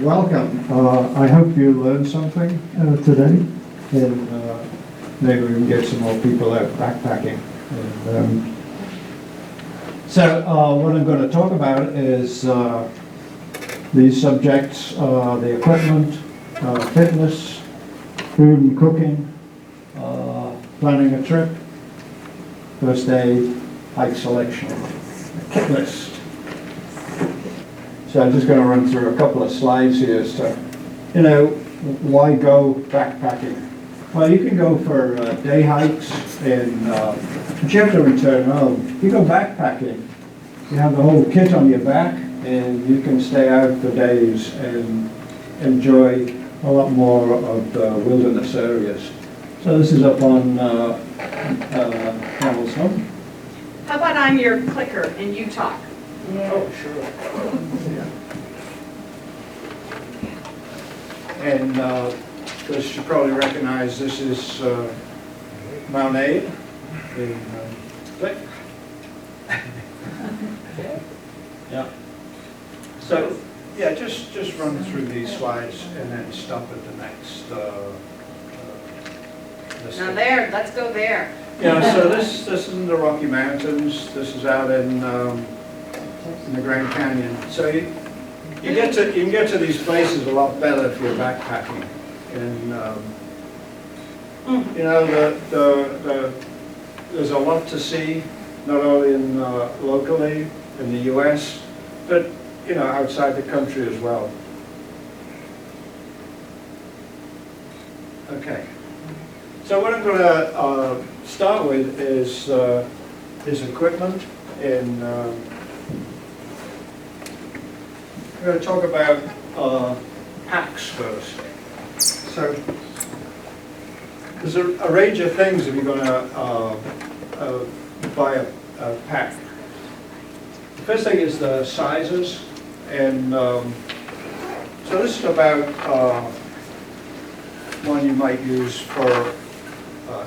Welcome. I hope you learned something today, and maybe we can get some more people out backpacking. And, so what I'm going to talk about is these subjects, the equipment, fitness, food and cooking, planning a trip, first aid, hike selection, kit list. So I'm just going to run through a couple of slides here as to, why go backpacking? Well, you can go for day hikes, but you have to return home. If you go backpacking, you have the whole kit on your back, and you can stay out for days and enjoy a lot more of the wilderness areas. So this is up on Camel's Hump. How about I'm your clicker and you talk? Yeah. Oh, sure. Yeah. And as you probably recognize, this is Mount Aid in Click. Yeah. So, yeah, just run through these slides and then stop at the next. Let's go there. Yeah, so this is in the Rocky Mountains. This is out in the Grand Canyon. So you can get to these places a lot better if you're backpacking. And there's a lot to see, not only in locally in the U.S., but outside the country as well. Okay. So what I'm going to start with is equipment, and I'm going to talk about packs first. So there's a range of things if you're going to buy a pack. The first thing is the sizes, and so this is about one you might use for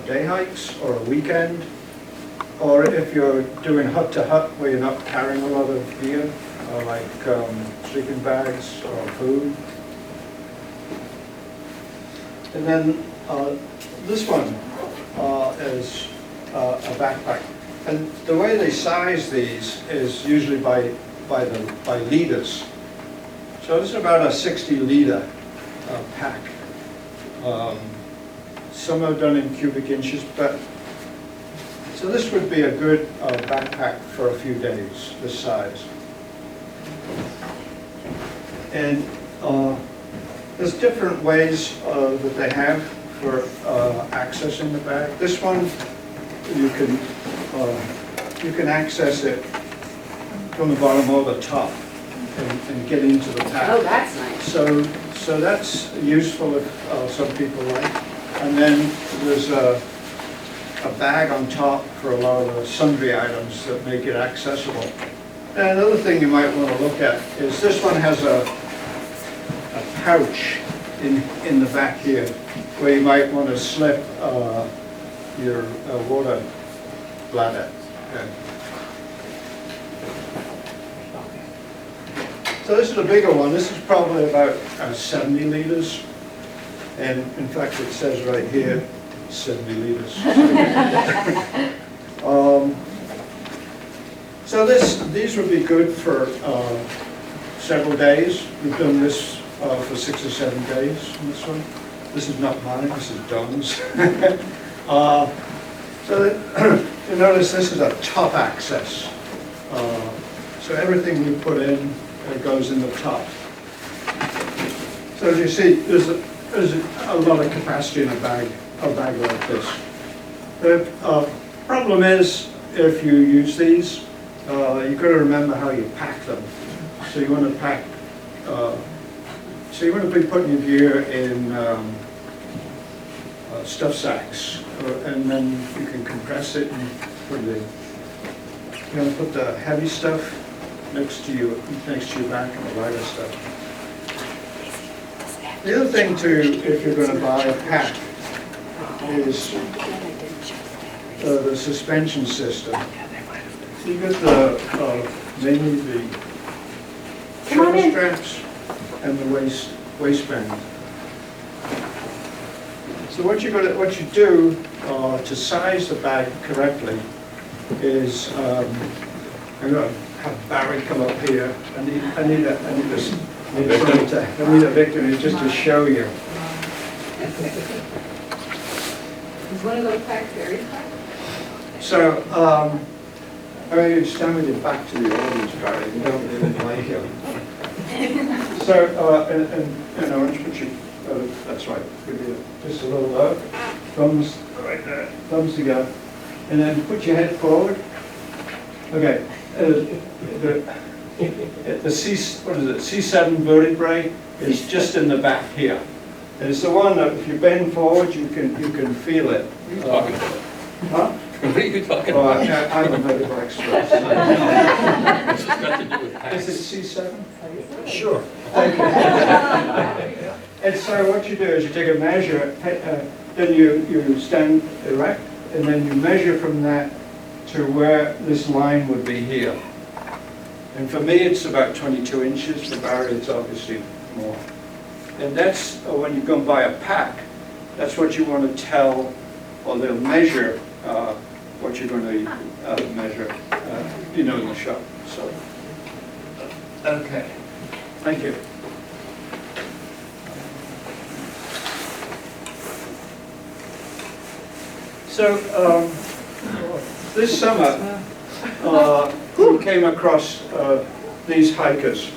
day hikes or a weekend, or if you're doing hut to hut where you're not carrying a lot of gear, like sleeping bags or food. And then this one is a backpack. And the way they size these is usually by liters. So this is about a 60-liter pack. Some are done in cubic inches, but so this would be a good backpack for a few days, this size. And there's different ways that they have for accessing the bag. This one, you can access it from the bottom or the top and get into the pack. Oh, that's nice. So that's useful if some people like. And then there's a bag on top for a lot of the sundry items that make it accessible. And another thing you might want to look at is this one has a pouch in the back here where you might want to slip your water bladder. Okay. So this is a bigger one. This is probably about 70 liters. And in fact, it says right here, 70 liters. So these would be good for several days. We've done this for 6 or 7 days on this one. This is not mine, this is Don's. So you notice this is a top access. So everything we put in goes in the top. So as you see, there's a lot of capacity in a bag like this. The problem is, if you use these, you've got to remember how you pack them. So you want to pack. So you want to be putting your gear in stuff sacks, and then you can compress it and put it in. You're going to put the heavy stuff next to your back and the lighter stuff. The other thing too, if you're going to buy a pack, is the suspension system. So you get mainly the shoulder straps and the waistband. So what you do to size the bag correctly is I'm going to have Barry come up here. I need a victory just to show you. Is one of those packs very high? So I mean, you stand with your back to the audience, Barry. You don't really like him. So and orange, put your that's right. Give you just a little look. Thumbs right there. Thumbs together, and then put your head forward. Okay. The C7 vertebrae is just in the back here. And it's the one that if you bend forward, you can feel it. What are you talking about? Huh? What are you talking about? I'm a medical expert. What's this got to do with packs? Is it C7? Sure. Thank you. And so what you do is you take a measure, then you stand erect, and then you measure from that to where this line would be here. And for me, it's about 22 inches. For Barry, it's obviously more. And that's when you go and buy a pack, that's what you want to tell, or they'll measure what you're going to measure, in the shop. So, okay. Thank you. So, this summer, we came across these hikers.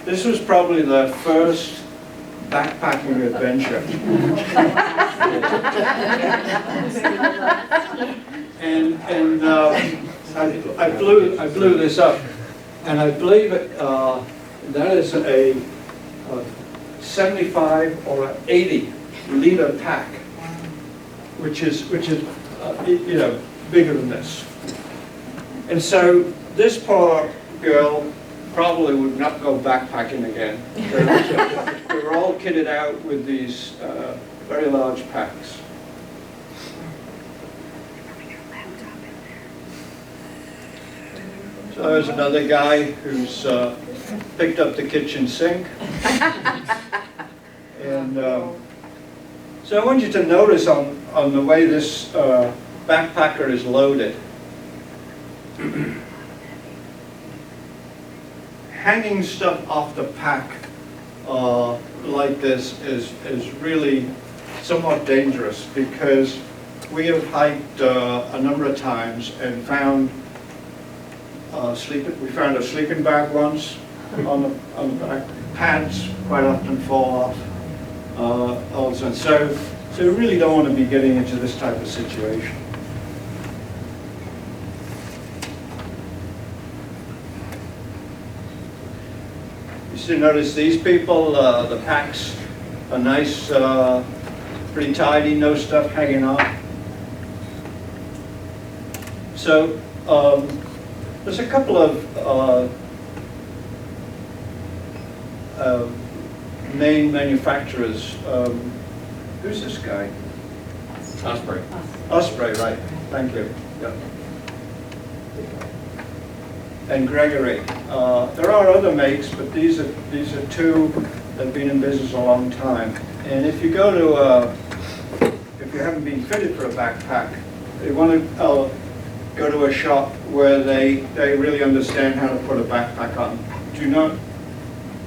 This was probably their first backpacking adventure. and I blew this up, and I believe it, that is a 75 or an 80 liter pack, which is bigger than this. And so this poor girl probably would not go backpacking again. They were all kitted out with these very large packs. So there's another guy who's picked up the kitchen sink. And so I want you to notice on the way this backpacker is loaded. Hanging stuff off the pack like this is really somewhat dangerous, because we have hiked a number of times and found we found a sleeping bag once on the back. Pads quite often fall off. Also, so we really don't want to be getting into this type of situation. You notice these people, the packs are nice, pretty tidy, no stuff hanging off. So there's a couple of main manufacturers. Who's this guy? Osprey. Osprey, right. Thank you. Yep. And Gregory. There are other makes, but these are two that have been in business a long time. And if you go to if you haven't been fitted for a backpack, you want to go to a shop where they really understand how to put a backpack on. Do not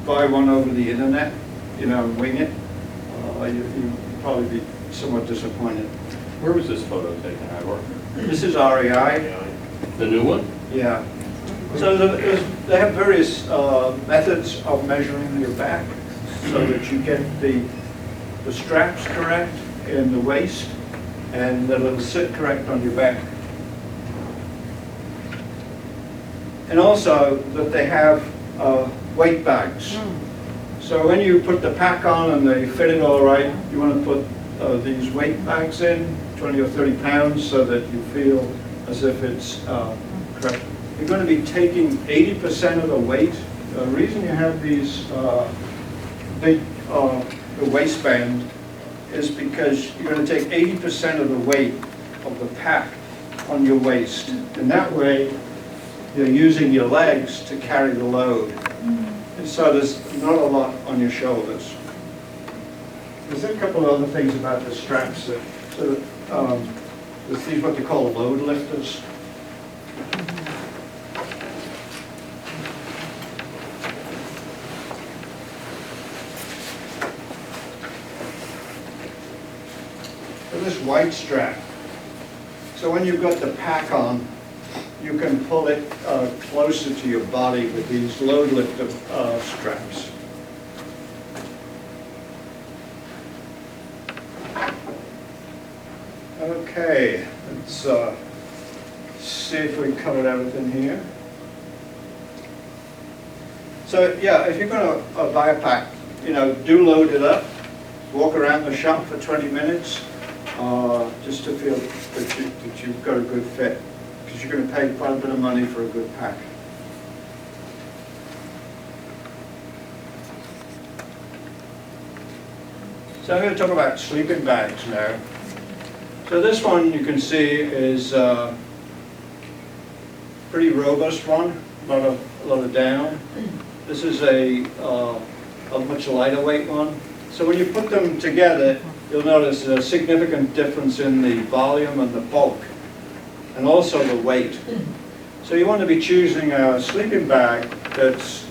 buy one over the internet, and wing it. You'll probably be somewhat disappointed. Where was this photo taken, Ivor? This is REI. The new one? Yeah. So they have various methods of measuring your back so that you get the straps correct in the waist and that it'll sit correct on your back. And also that they have weight bags. So when you put the pack on and they fit it all right, you want to put these weight bags in, 20 or 30 pounds, so that you feel as if it's correct. You're going to be taking 80% of the weight. The reason you have these big the waistband is because you're going to take 80% of the weight of the pack on your waist. And that way, you're using your legs to carry the load. And so there's not a lot on your shoulders. There's a couple of other things about the straps. There's these what they call load lifters. So this white strap. So when you've got the pack on, you can pull it closer to your body with these load lifter straps. Okay, let's see if we covered everything here. So yeah, if you're going to buy a pack, do load it up, walk around the shop for 20 minutes, just to feel that you've got a good fit, because you're going to pay quite a bit of money for a good pack. So I'm going to talk about sleeping bags now. So this one you can see is a pretty robust one, a lot of down. This is a much lighter weight one. So when you put them together, you'll notice a significant difference in the volume and the bulk, and also the weight. So you want to be choosing a sleeping bag that's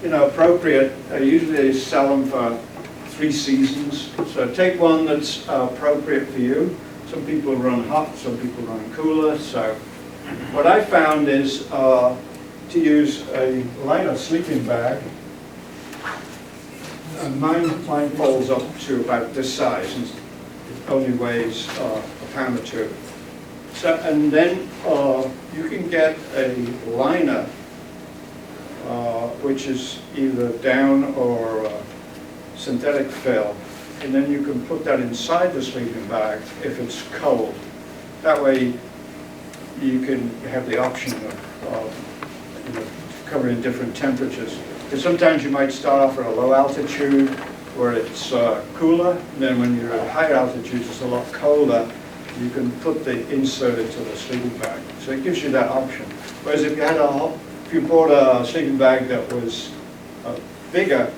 appropriate. Usually they sell them for 3 seasons. So take one that's appropriate for you. Some people run hot, some people run cooler. So what I found is to use a lighter sleeping bag. And mine folds up to about this size, and it only weighs a pound or 2. So, and then you can get a liner, which is either down or synthetic fill, and then you can put that inside the sleeping bag if it's cold. That way you can have the option of covering different temperatures. Because sometimes you might start off at a low altitude where it's cooler, and then when you're at higher altitudes it's a lot colder. You can put the insert into the sleeping bag. So it gives you that option. Whereas if you bought a sleeping bag that was bigger,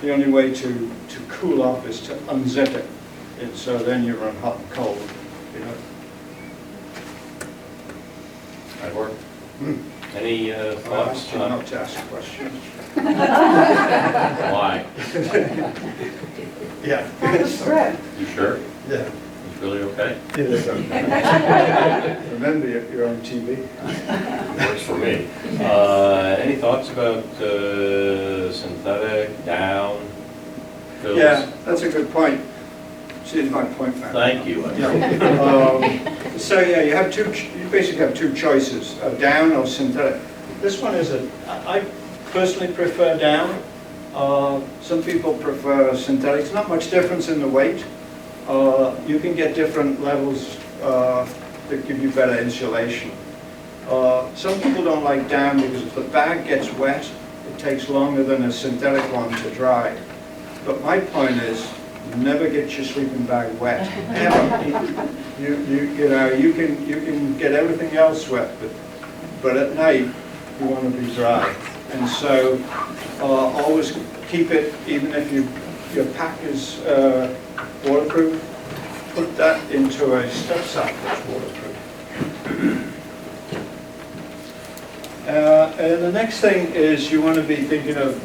the only way to cool off is to unzip it. And so then you run hot and cold, Ivor, any thoughts? I not to ask questions. Why? Yeah. You sure? Yeah. It's really okay? It is okay. Remember, you're on TV. Works for me. Any thoughts about synthetic, down, fills? Yeah, that's a good point. See my point now. Thank you. Yeah. So yeah, you basically have 2 choices, down or synthetic. This one is I personally prefer down. Some people prefer synthetic. It's not much difference in the weight. You can get different levels that give you better insulation. Some people don't like down because if the bag gets wet, it takes longer than a synthetic one to dry. But my point is, never get your sleeping bag wet, ever. You can get everything else wet, but at night you want to be dry. And so always keep it, even if your pack is waterproof, put that into a stuff sack that's waterproof. And the next thing is you want to be thinking of,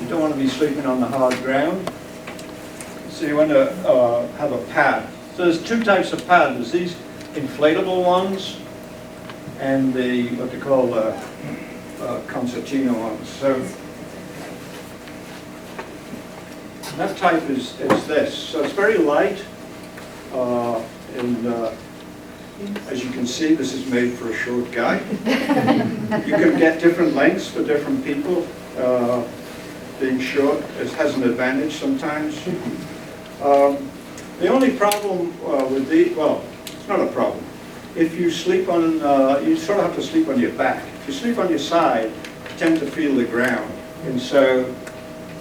you don't want to be sleeping on the hard ground. So you want to have a pad. So there's 2 types of pads. There's these inflatable ones and the, what they call concertina ones. So that type is this. So it's very light. And as you can see, this is made for a short guy. You can get different lengths for different people. Being short has an advantage sometimes. The only problem with it's not a problem. If you sleep on, you sort of have to sleep on your back. If you sleep on your side, you tend to feel the ground. And so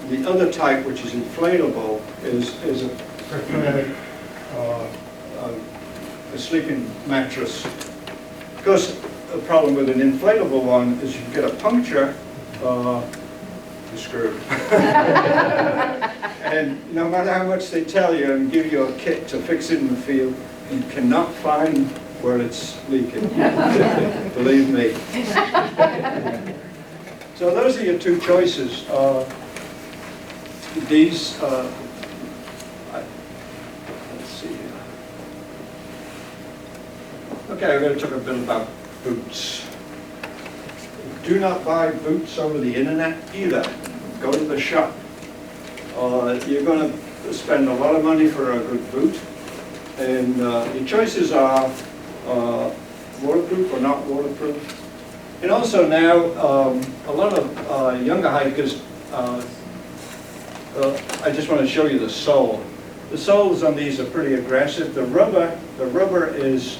the other type, which is inflatable, is a preferred a sleeping mattress. Of course, the problem with an inflatable one is you get a puncture you're screwed. And no matter how much they tell you and give you a kit to fix it in the field, you cannot find where it's leaking. Believe me. So those are your two choices. Let's see. Okay, we're going to talk a bit about boots. Do not buy boots over the internet either. Go to the shop. You're going to spend a lot of money for a good boot. And your choices are waterproof or not waterproof. And also now, a lot of younger hikers, I just want to show you the sole. The soles on these are pretty aggressive. The rubber is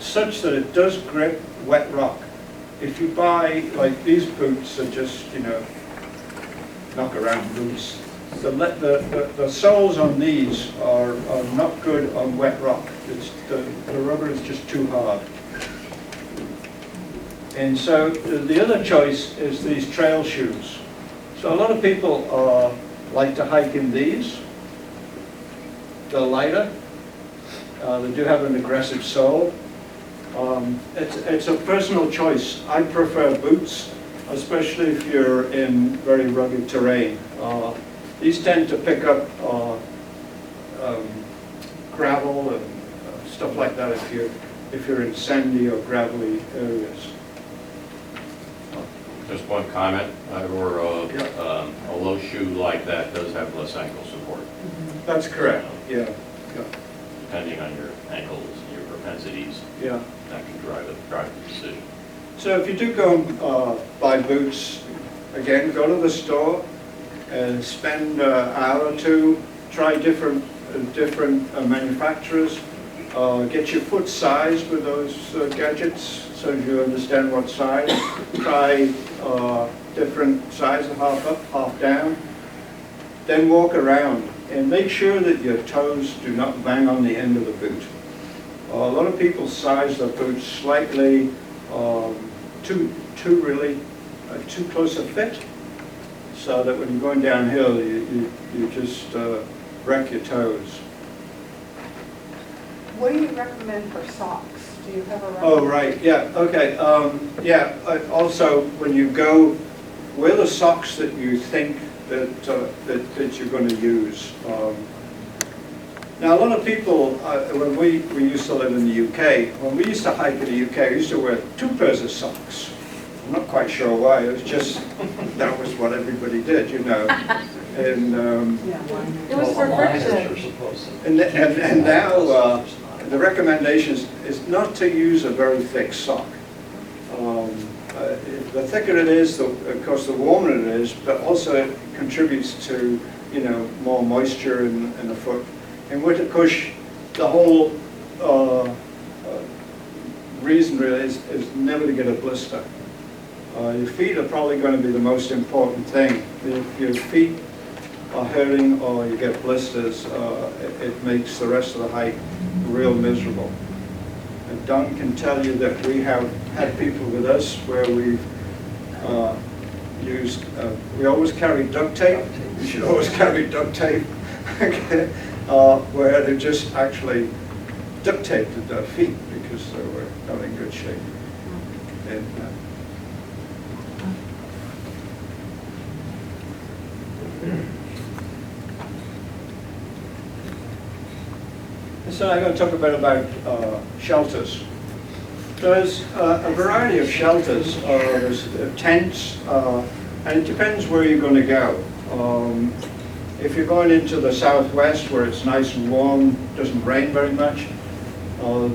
such that it does grip wet rock. If you buy, like these boots are just, knock around boots. The soles on these are not good on wet rock. The rubber is just too hard. And so the other choice is these trail shoes. So a lot of people like to hike in these. They're lighter. They do have an aggressive sole. It's a personal choice. I prefer boots, especially if you're in very rugged terrain. These tend to pick up gravel and stuff like that if you're in sandy or gravelly areas. Just one comment, Ivor, a low shoe like that does have less ankle support. That's correct, yeah. Depending on your ankles, your propensities, Yeah. that can drive the decision. So if you do go and buy boots, again, go to the store and spend an hour or two, try different manufacturers, get your foot sized with those gadgets so you understand what size. Try different sizes, half up, half down. Then walk around and make sure that your toes do not bang on the end of the boot. A lot of people size their boots slightly too close a fit, so that when you're going downhill, you just wreck your toes. What do you recommend for socks? Do you have a recommendation? Oh, right, yeah, okay. Also, when you go, wear the socks that you think that you're going to use. Now, a lot of people, when we used to live in the UK, when we used to hike in the UK, we used to wear 2 pairs of socks. I'm not quite sure why, it was just, that was what everybody did, And, It was for friction. and now, the recommendation is not to use a very thick sock. The thicker it is, of course, the warmer it is, but also it contributes to, more moisture in the foot. And with the push, the whole reason really is never to get a blister. Your feet are probably going to be the most important thing. If your feet are hurting or you get blisters, it makes the rest of the hike real miserable. And Don can tell you that we have had people with us where we've used, we always carry duct tape. You should always carry duct tape. Where they just actually duct taped their feet because they were not in good shape. And, so I'm going to talk a bit about shelters. There's a variety of shelters. There's tents, and it depends where you're going to go. If you're going into the southwest where it's nice and warm, doesn't rain very much,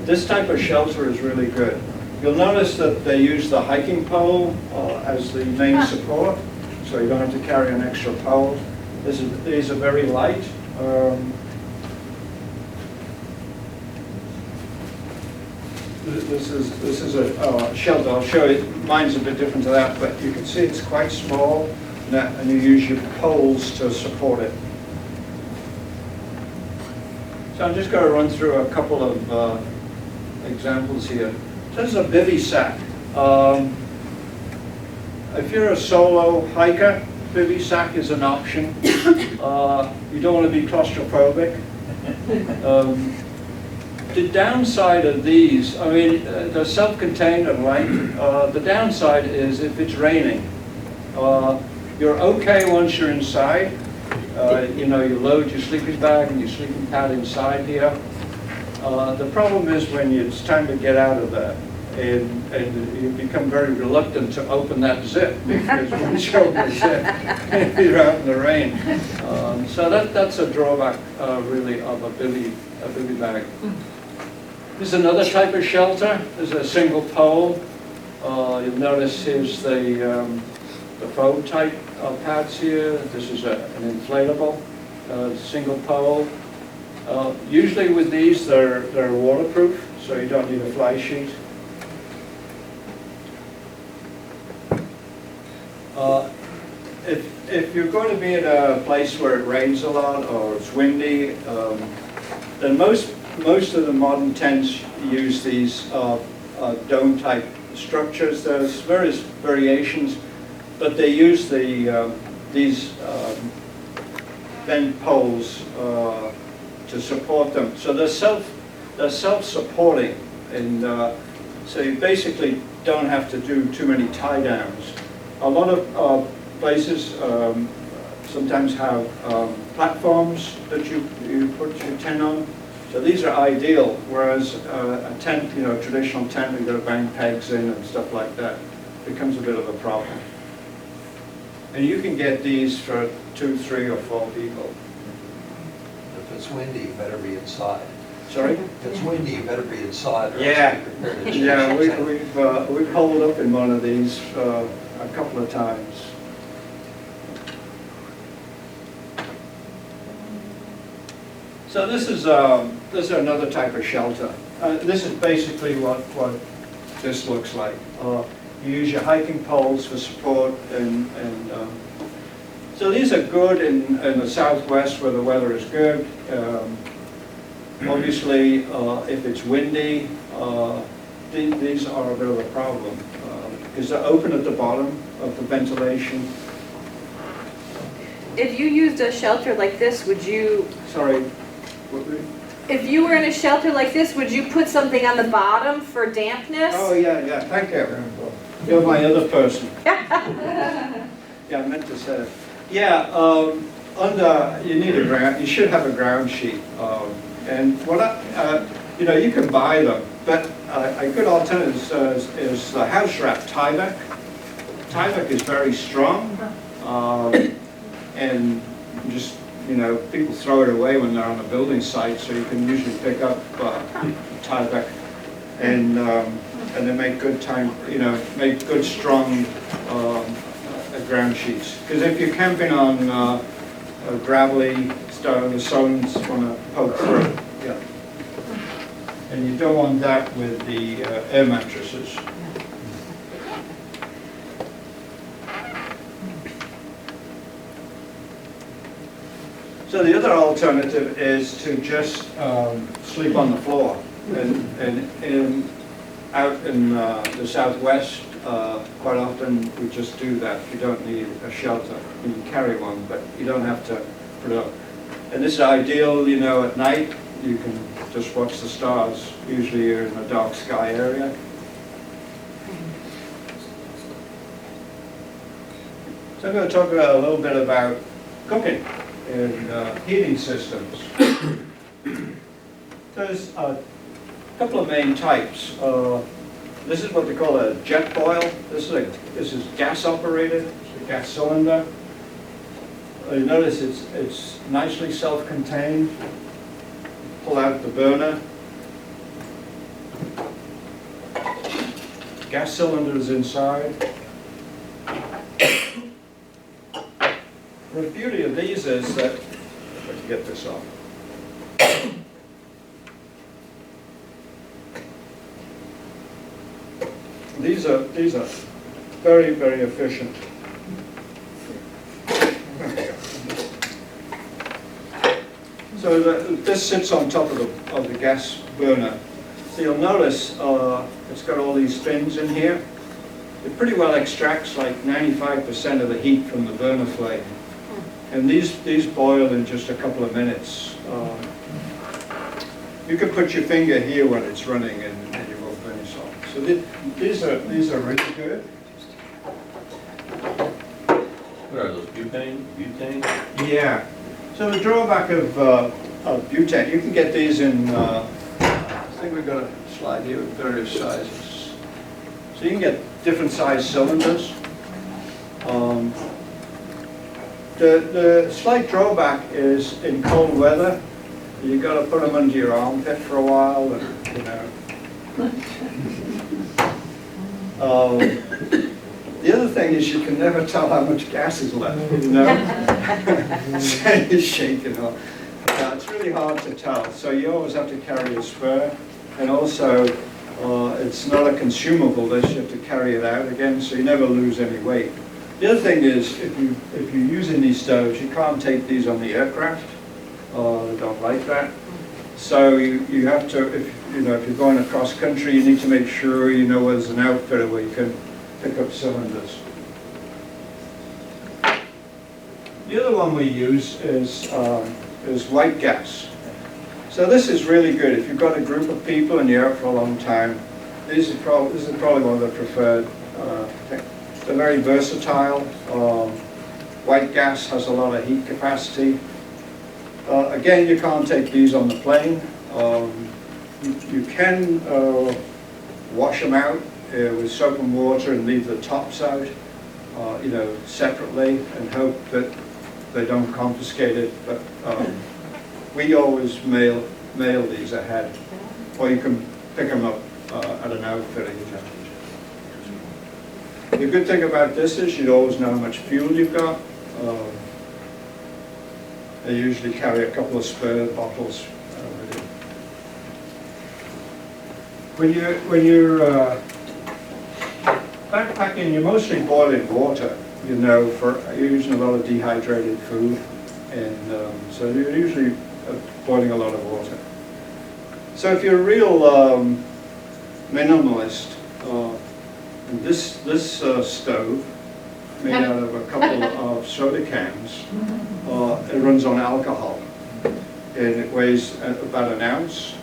this type of shelter is really good. You'll notice that they use the hiking pole as the main support, so you don't have to carry an extra pole. These are very light. This is a shelter. I'll show you. Mine's a bit different to that, but you can see it's quite small, and you use your poles to support it. So I'm just going to run through a couple of examples here. This is a Bivy Sack. if you're a solo hiker, Bivy Sack is an option. You don't want to be claustrophobic. The downside of these, I mean, they're self-contained and light. The downside is if it's raining. You're okay once you're inside. You know, you load your sleeping bag and your sleeping pad inside here. The problem is when it's time to get out of there, and you become very reluctant to open that zip because once you open the zip, you're out in the rain. So that's a drawback, really, of a bivy bag. This is another type of shelter. There's a single pole. You'll notice here's the foam type pads here. This is an inflatable single pole. Usually with these, they're waterproof, so you don't need a fly sheet. If you're going to be in a place where it rains a lot or it's windy, then most of the modern tents use these dome-type structures. There's various variations, but they use these bent poles to support them. So they're self-supporting, and so you basically don't have to do too many tie downs. A lot of places sometimes have platforms that you put your tent on. So these are ideal, whereas a tent, you know, a traditional tent, you've got to bang pegs in and stuff like that, becomes a bit of a problem. And you can get these for 2, 3, or 4 people. If it's windy, you better be inside. Sorry? If it's windy, you better be inside. Or Yeah. else be prepared to change Yeah, the tent. we've holed up in one of these a couple of times. So this is another type of shelter. This is basically what this looks like. You use your hiking poles for support, and so these are good in the southwest where the weather is good. Obviously, if it's windy, these are a bit of a problem because they're open at the bottom of the ventilation. If you used a shelter like this, would you, Sorry. if you were in a shelter like this, would you put something on the bottom for dampness? Oh, yeah, thank you. You're my other person. Yeah, I meant to say that. Yeah, you need a ground, you should have a ground sheet. And what you know, you can buy them, but a good alternative is the house wrap Tyvek. Tyvek is very strong, and just, you know, people throw it away when they're on a building site, so you can usually pick up Tyvek, and they make good make good strong ground sheets. Because if you're camping on a gravelly stone, the stones want to poke through. Yeah. And you don't want that with the air mattresses. So the other alternative is to just sleep on the floor. And out in the southwest, quite often we just do that. You don't need a shelter. You can carry one, but you don't have to put it up. And this is ideal, you know, at night. You can just watch the stars. Usually you're in a dark sky area. So I'm going to talk a little bit about cooking and heating systems. There's a couple of main types. This is what they call a Jetboil. This is gas operated. It's a gas cylinder. You notice it's nicely self-contained. Pull out the burner. Gas cylinder is inside. The beauty of these is that, if I can get this off. These are very, very efficient. So this sits on top of the gas burner. So you'll notice it's got all these fins in here. it pretty well extracts like 95% of the heat from the burner flame. And these boil in just a couple of minutes. You can put your finger here when it's running and you won't burn yourself. So these are really good. What are those, butane? Butane? Yeah. So the drawback of butane, you can get these in, I think we've got a slide here with various sizes. So you can get different size cylinders. The slight drawback is in cold weather, you got to put them under your armpit for a while, and, you know. The other thing is you can never tell how much gas is left, you know. It's shaking off. It's really hard to tell, so you always have to carry a spare, and also it's not a consumable dish, you have to carry it out again, so you never lose any weight. The other thing is, if you're using these stoves, you can't take these on the aircraft. They don't like that. So you have to, if you're going across country, you need to make sure you know there's an outfitter where you can pick up cylinders. The other one we use is white gas. So this is really good if you've got a group of people and you're out for a long time. This is probably one of the preferred. They're very versatile. White gas has a lot of heat capacity. Again, you can't take these on the plane. You can wash them out with soap and water and leave the tops out, separately, and hope that they don't confiscate it. But we always mail these ahead, or you can pick them up at an outfitter. The good thing about this is you'd always know how much fuel you've got. They usually carry a couple of spare bottles with you. When you're backpacking, you're mostly boiling water. You're using a lot of dehydrated food, and so you're usually boiling a lot of water. So if you're a real minimalist, this stove, made out of a couple of soda cans, it runs on alcohol, and it weighs about an ounce.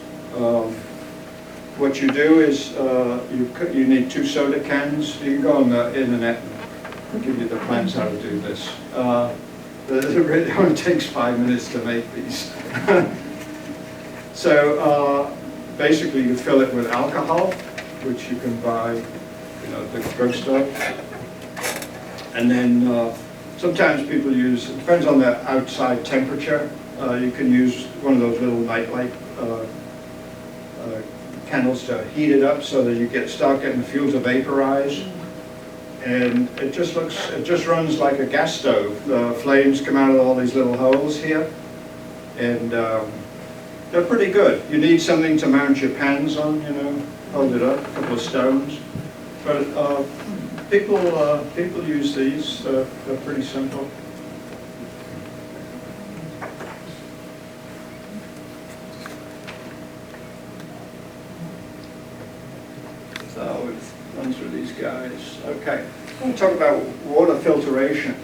What you do is you need 2 soda cans. You can go on the internet and give you the plans how to do this. It only takes 5 minutes to make these. So basically you fill it with alcohol, which you can buy at the drugstore. And then sometimes people use, it depends on the outside temperature, you can use one of those little nightlight candles to heat it up so that you start getting the fuel to vaporize. And it just runs like a gas stove. The flames come out of all these little holes here, and they're pretty good. You need something to mount your pans on, hold it up, a couple of stones. But people use these. They're pretty simple. So we've run through these guys. Okay, I'm going to talk about water filtration.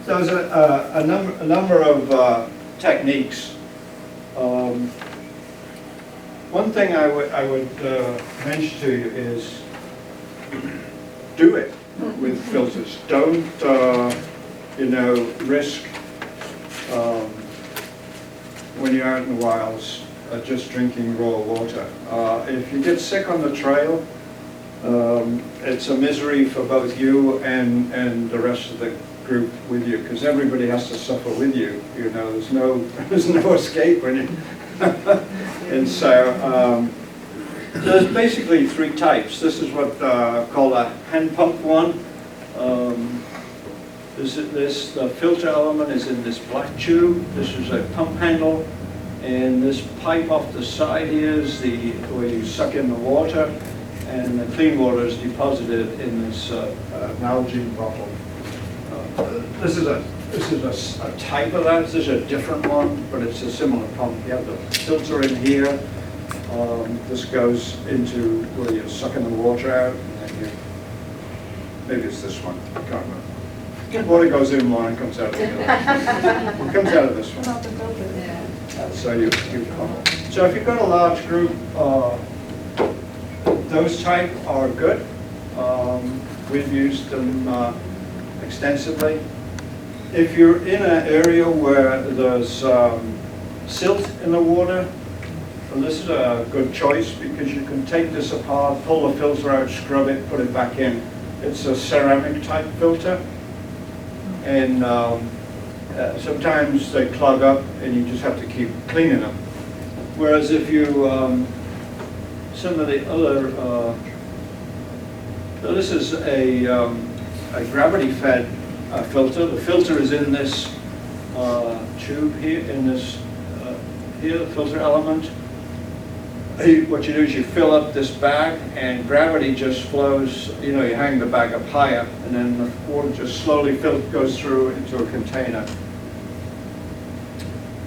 So there's a number of techniques. One thing I would mention to you is do it with filters. Don't risk when you're out in the wilds just drinking raw water. If you get sick on the trail, it's a misery for both you and the rest of the group with you, because everybody has to suffer with you. There's no escape when you. And so there's basically 3 types. This is what called a hand pump one. The filter element is in this black tube. This is a pump handle, and this pipe off the side here is where you suck in the water, and the clean water is deposited in this Nalgene bottle. This is a type of that. This is a different one, but it's a similar pump. You have the filter in here. This goes into where you're sucking the water out, and then you maybe it's this one, I can't remember. Water goes in one and comes out the other. It comes out of this one. About the filter. So so if you've got a large group, those type are good. We've used them extensively. If you're in an area where there's silt in the water, well, this is a good choice because you can take this apart, pull the filter out, scrub it, put it back in. It's a ceramic type filter. And sometimes they clog up and you just have to keep cleaning them. Whereas if you, some of the other, so this is a gravity-fed filter. The filter is in this tube here, in this, here, the filter element. What you do is you fill up this bag and gravity just flows, you know, you hang the bag up higher and then the water just slowly goes through into a container.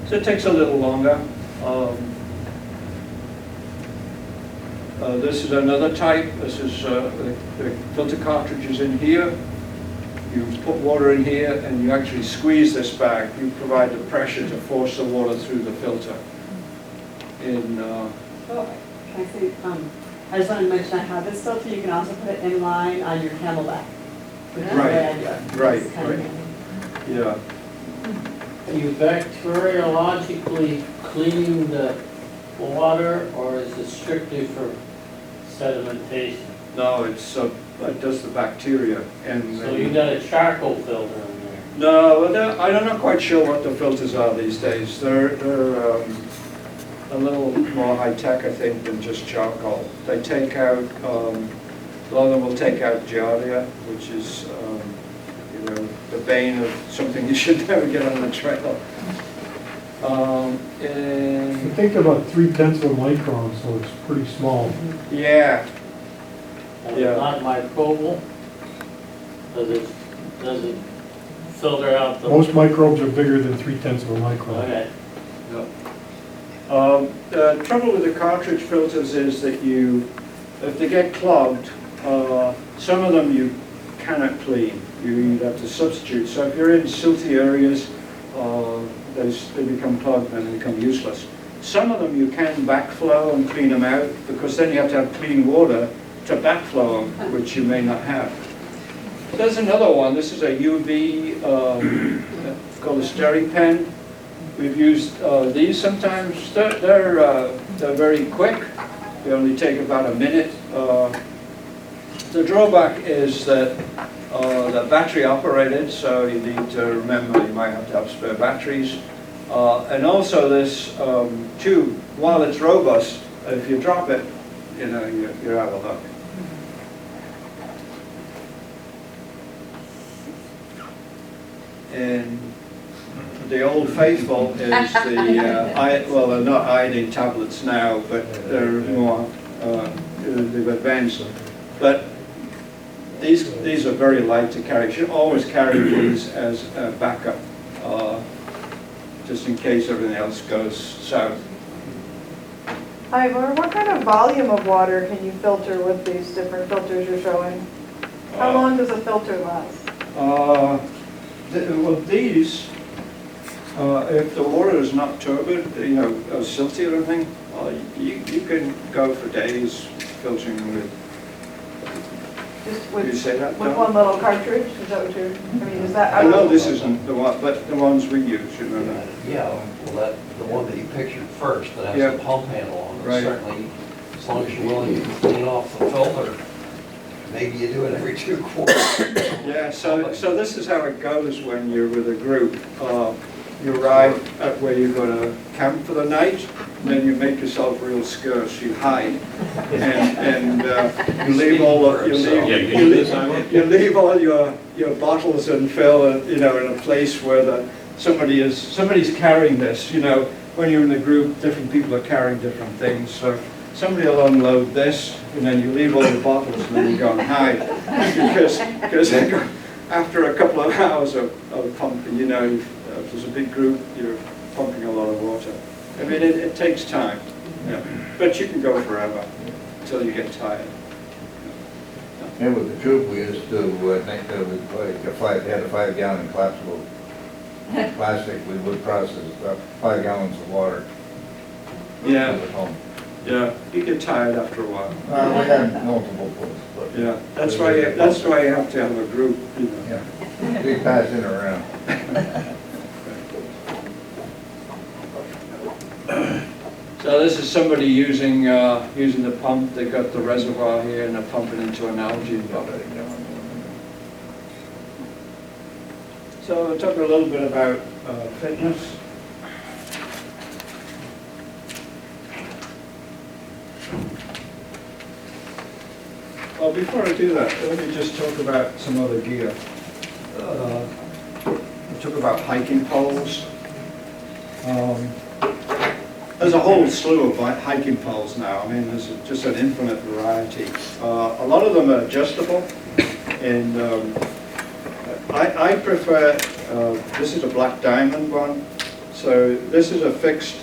So it takes a little longer. This is another type. This is the filter cartridges in here. You put water in here and you actually squeeze this bag. You provide the pressure to force the water through the filter. Oh, can I say, I just wanted to mention I have this filter, you can also put it in line on your camelback. Which is the way I do it. Right, It's kind of right. handy. Yeah. Are you bacteriologically cleaning the water, or is it strictly for sedimentation? No, it does the bacteria. And So you got a charcoal filter in there? no, well, I'm not quite sure what the filters are these days. They're a little more high-tech, I think, than just charcoal. They take out, a lot of them will take out giardia, which is, you know, the bane of something you should never get on the trail. I And think about 0.3 of a micron, so it's pretty small. yeah, And Yeah. it's not microbial? Does it filter out the? Most microbes are bigger than 0.3 of a micron. Okay. the trouble with the cartridge filters is that if they get clogged, some of them you cannot clean. You have to substitute. So if you're in silty areas, they become clogged and they become useless. Some of them you can backflow and clean them out because then you have to have clean water to backflow them, which you may not have. There's another one. This is a UV, it's called a SteriPen. We've used these sometimes. They're very quick. They only take about a minute. The drawback is that they're battery operated, so you need to remember you might have to have spare batteries. And also this tube, while it's robust, if you drop it, you know, you're out of luck. And the Old Faithful is well, they're not iodine tablets now, but they're more, they've advanced. But these are very light to carry. You should always carry these as a backup, just in case everything else goes south. Ivor, what kind of volume of water can you filter with these different filters you're showing? How long does a filter last? Well, these, if the water is not turbid, you know, silty or anything, you can go for days filtering with. Just Did you with, say that? with Don? one little cartridge? Is that what you're, I mean, is that? I know this isn't the one, but the ones we use, you know. Yeah, well, the one that you pictured first, that Yeah. has the pump handle on it, Right. certainly, as long as you're willing to clean off the filter, maybe you do it every 2 quarters. Yeah, so this is how it goes when you're with a group. You arrive at where you're going to camp for the night, and then you make yourself real scarce. You hide, and you leave all the, you leave all your bottles and fill, you know, in a place where somebody's carrying this. You know, when you're in a group, different people are carrying different things. So somebody will unload this, and then you leave all the bottles, and then you go and hide because after a couple of hours of pumping, you know. If there's a big group, you're pumping a lot of water. I mean, it takes time, yeah. But you can go forever until you get tired. Yeah. And with the troop, we used to, make, they had a 5-gallon collapsible plastic, we would process about 5 gallons of water. Yeah. At home. Yeah, you get tired after a while. We had multiple pools, but. Yeah, that's why you have to have a group, you know. Yeah, we pass it around. So this is somebody using the pump. They've got the reservoir here and they're pumping into an algae bubble. So we'll talk a little bit about fitness. Well, before I do that, let me just talk about some other gear. I'll talk about hiking poles. There's a whole slew of hiking poles now. I mean, there's just an infinite variety. A lot of them are adjustable, and I prefer, this is a black diamond one, so this is a fixed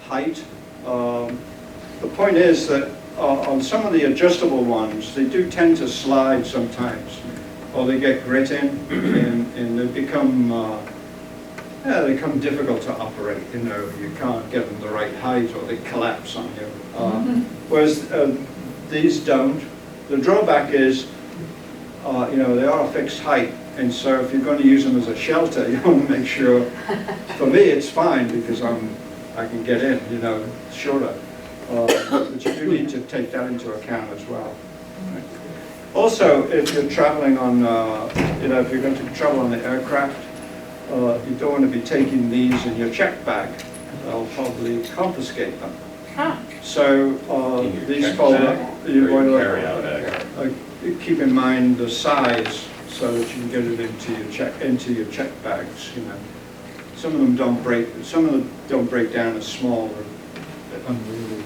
height. The point is that on some of the adjustable ones, they do tend to slide sometimes, or they get grit in, and they become difficult to operate. You know, you can't get them the right height, or they collapse on you. Whereas these don't. The drawback is, you know, they are a fixed height, and so if you're going to use them as a shelter, you want to make sure. For me, it's fine because I can get in. You know, shorter. But you do need to take that into account as well. Also, if you're traveling on, you know, if you're going to travel on the aircraft, you don't want to be taking these in your check bag. They'll probably confiscate them. Huh. So these fold up. You want to keep in mind the size so that you can get it into your check bags. You know, some of them don't break. Some of them don't break down as small or unruly.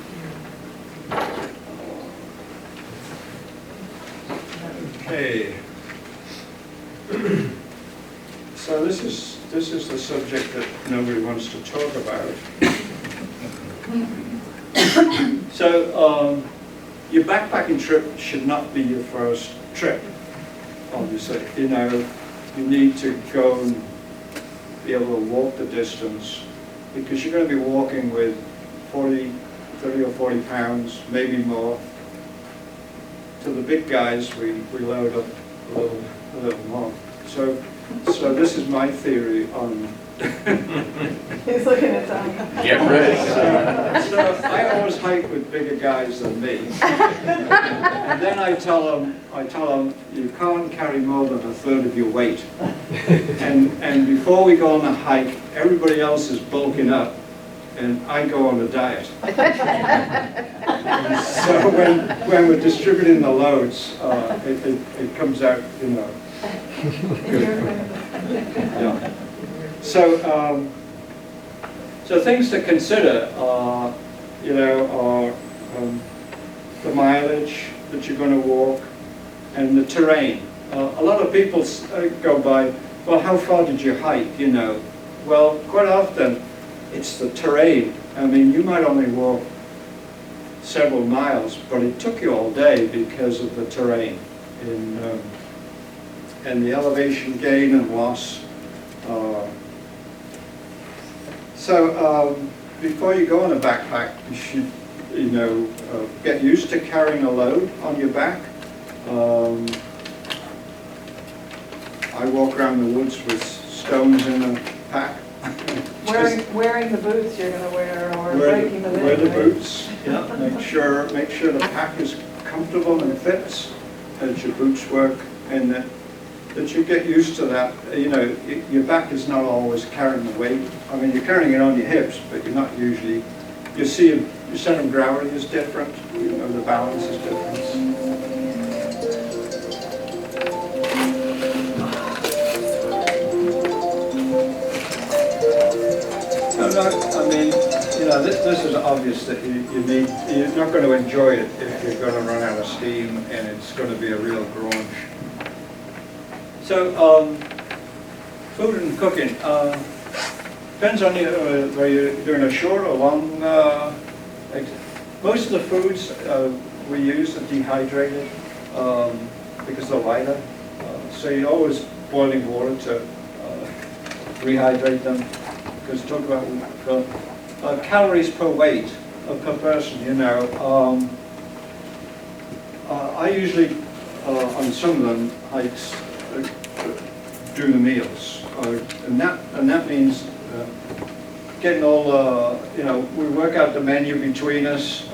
Okay. So this is the subject that nobody wants to talk about. So your backpacking trip should not be your first trip, obviously. You know, you need to go and be able to walk the distance because you're going to be walking with 30 or 40 pounds, maybe more. To the big guys, we load up a little more. So this is my theory on. He's looking at Tom. Get ready. So I always hike with bigger guys than me, and then I tell them you can't carry more than a third of your weight. And before we go on a hike, everybody else is bulking up, and I go on a diet. So when we're distributing the loads, it comes out, you know. Yeah. So things to consider are, you know, the mileage that you're going to walk and the terrain. A lot of people go by, well, how far did you hike, you know? Well, quite often it's the terrain. I mean, you might only walk several miles, but it took you all day because of the terrain and the elevation gain and loss. So before you go on a backpack, you should, you know, get used to carrying a load on your back. I walk around the woods with stones in a pack. Wearing the boots you're going to wear, or breaking them in. Wear the boots. Yeah. Make sure the pack is comfortable and fits as your boots work, and that you get used to that. You know, your back is not always carrying the weight. I mean, you're carrying it on your hips, but you're not usually. You see, your center of gravity is different. You know, the balance is different. I mean, you know, this is obvious that you're not going to enjoy it if you're going to run out of steam and it's going to be a real grunge. So, food and cooking. Depends on whether you're doing a short or long. Most of the foods we use are dehydrated because they're lighter. So you always boiling water to rehydrate them. Because talk about calories per weight per person, you know. I usually on some of them hikes do the meals, and that means getting all you know, we work out the menu between us,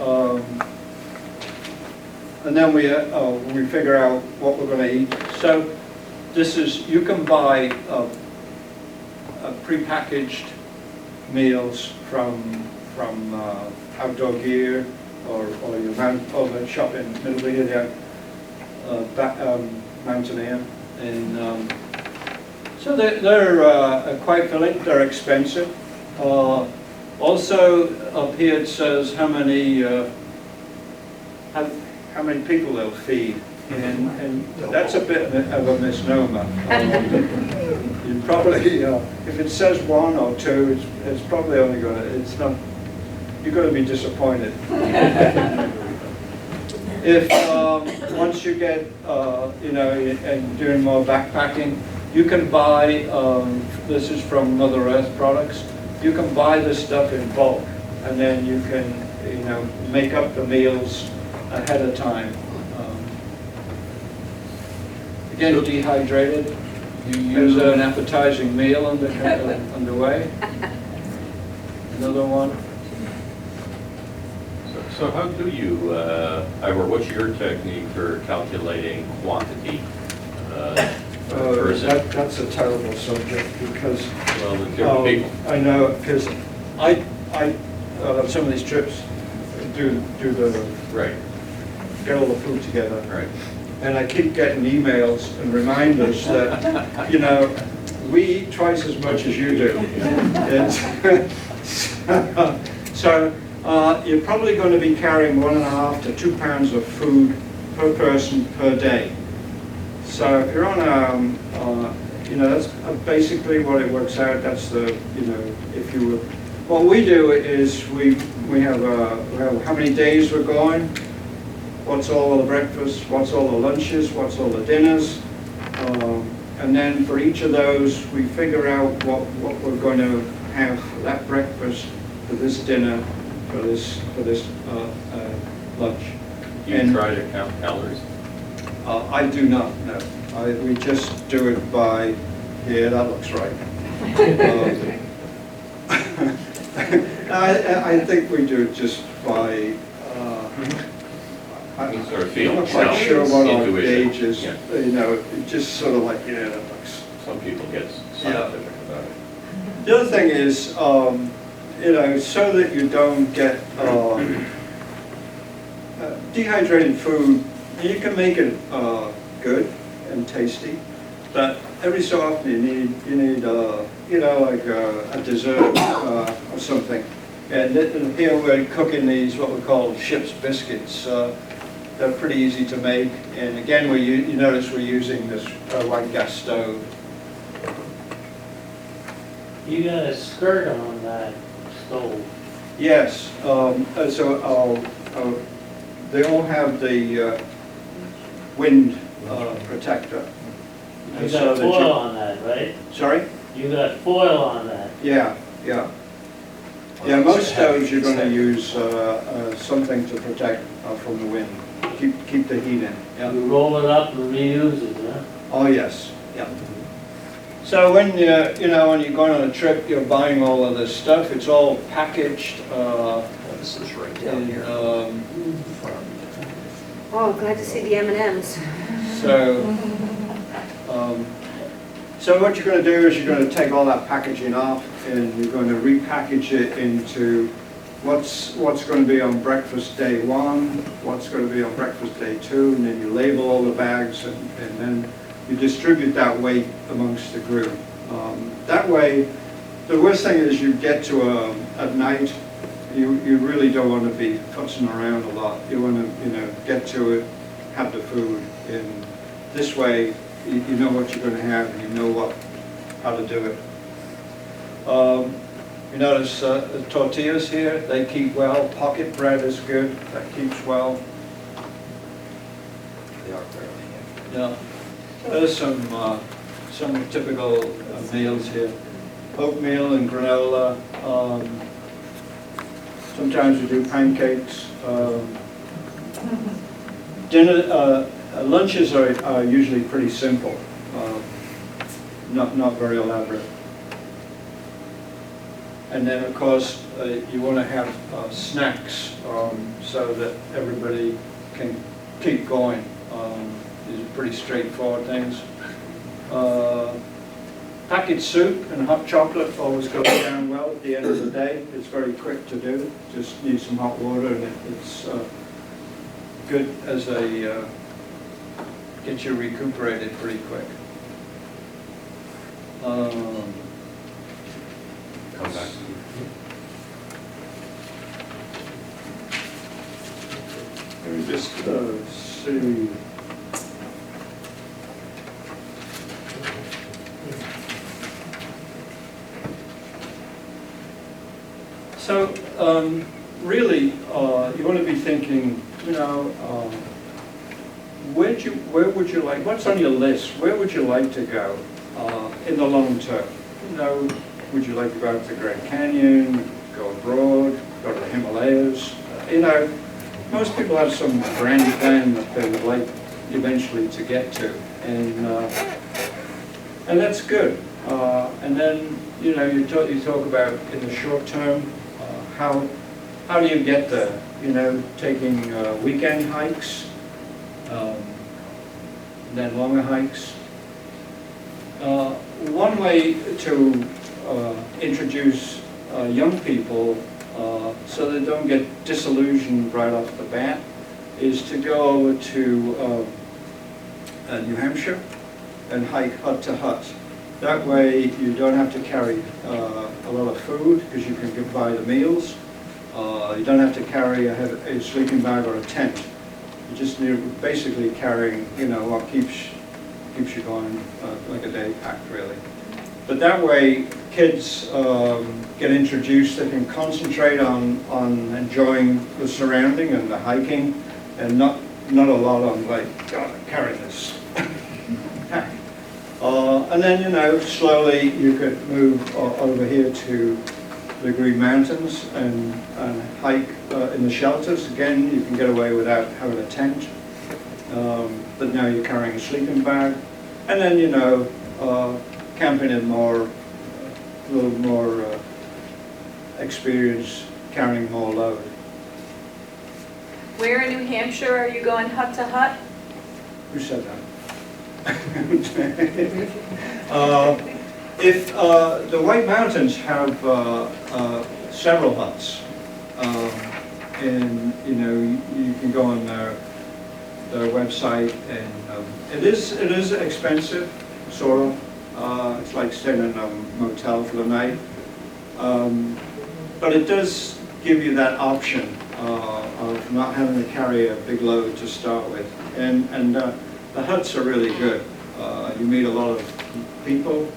and then we figure out what we're going to eat. So this is, you can buy prepackaged meals from Outdoor Gear or your over shop in Middleby, Mountaineer, and so they're quite filling. They're expensive. Also up here it says how many people they'll feed, and that's a bit of a misnomer. You probably, if it says 1 or 2, it's probably only going to, it's not, you're going to be disappointed. If once you get, you know, and doing more backpacking, you can buy, this is from Mother Earth products, you can buy this stuff in bulk, and then you can, you know, make up the meals ahead of time. Again, dehydrated. There's an appetizing meal underway. Another one. So how do you, Ivor, what's your technique for calculating quantity per person? That's a terrible subject because Well, the different people. I know, because I some of these trips do the Right, get all the food together. right. And I keep getting emails and reminders that, you know, we eat twice as much as you do. So you're probably going to be carrying 1.5 to 2 pounds of food per person per day. So if you're on you know, that's basically what it works out. That's the, you know, if you were, what we do is we have how many days we're going. What's all the breakfasts, what's all the lunches, what's all the dinners, and then for each of those we figure out what we're going to have for that breakfast, for this dinner, for this lunch. Do you try to count calories? I do not, no. We just do it by, yeah, that looks right. I think we do it just by You sort of feel, I'm not quite sure what our intuition. gauge is, Yeah. you know, just sort of like, yeah, that looks. Some people get scientific about it. The other thing is, you know, so that you don't get dehydrated food, you can make it good and tasty, but every so often you need you know, like a dessert or something. And here we're cooking these what we call ship's biscuits. They're pretty easy to make, and again, you notice we're using this white gas stove. You got a skirt on that stove. Yes, so they all have the wind protector. You So got that foil on that, right? Sorry? You got foil on that. Yeah. Yeah, most stoves you're going to use something to protect from the wind, keep the heat in. Yeah. You roll it up and reuse it, huh? Oh yes. Yeah. So when you know, when you're going on a trip, you're buying all of this stuff. It's all packaged. This is right down in, here. Oh, glad to see the M&Ms. So what you're going to do is you're going to take all that packaging off, and you're going to repackage it into what's going to be on breakfast day 1, what's going to be on breakfast day 2, and then you label all the bags, and then you distribute that weight amongst the group. That way, the worst thing is you get to at night, you really don't want to be futzing around a lot. You want to, you know, get to it, have the food, and this way you know what you're going to have, and you know how to do it. You notice the tortillas here, they keep well. Pocket bread is good, that keeps well. Yeah, there's some typical meals here. Oatmeal and granola. Sometimes we do pancakes. Lunches are usually pretty simple, not very elaborate. And then, of course, you want to have snacks so that everybody can keep going. These are pretty straightforward things. Packet soup and hot chocolate always goes down well at the end of the day. It's very quick to do. Just need some hot water, and it's good as a get you recuperated pretty quick. Come back. Let me just see. So really, you want to be thinking, you know, where would you like? What's on your list? Where would you like to go in the long term? You know, would you like to go out to the Grand Canyon, go abroad, go to the Himalayas? You know, most people have some grand plan that they would like eventually to get to, and that's good. And then, you know, you talk about in the short term, how do you get there? You know, taking weekend hikes, then longer hikes. One way to introduce young people so they don't get disillusioned right off the bat is to go over to New Hampshire and hike hut to hut. That way you don't have to carry a lot of food because you can buy the meals. You don't have to carry a sleeping bag or a tent. You just need basically carrying, you know, what keeps you going like a day pack, really. But that way, kids get introduced. They can concentrate on enjoying the surrounding and the hiking, and not a lot on like carrying this pack. And then, you know, slowly you could move over here to the Green Mountains and hike in the shelters. Again, you can get away without having a tent, but now you're carrying a sleeping bag. And then, you know, camping in a little more experience, carrying more load. Where in New Hampshire are you going hut to hut? Who said that? If the White Mountains have several huts, and you know, you can go on their website, and it is expensive, sort of. It's like staying in a motel for the night, but it does give you that option of not having to carry a big load to start with, and the huts are really good. You meet a lot of people.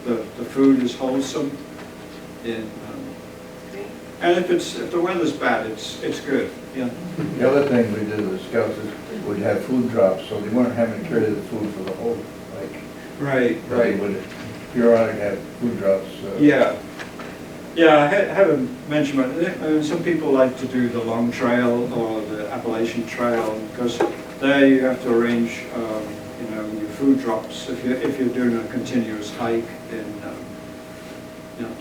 The food is wholesome, and if the weather's bad, it's good. Yeah. The other thing we did with the scouts is we'd have food drops, so they weren't having to carry the food for the whole hike. Right. They would periodically have food drops. Yeah. Yeah, I haven't mentioned, but some people like to do the long trail or the Appalachian Trail because there you have to arrange, you know, your food drops if you're doing a continuous hike. And you know.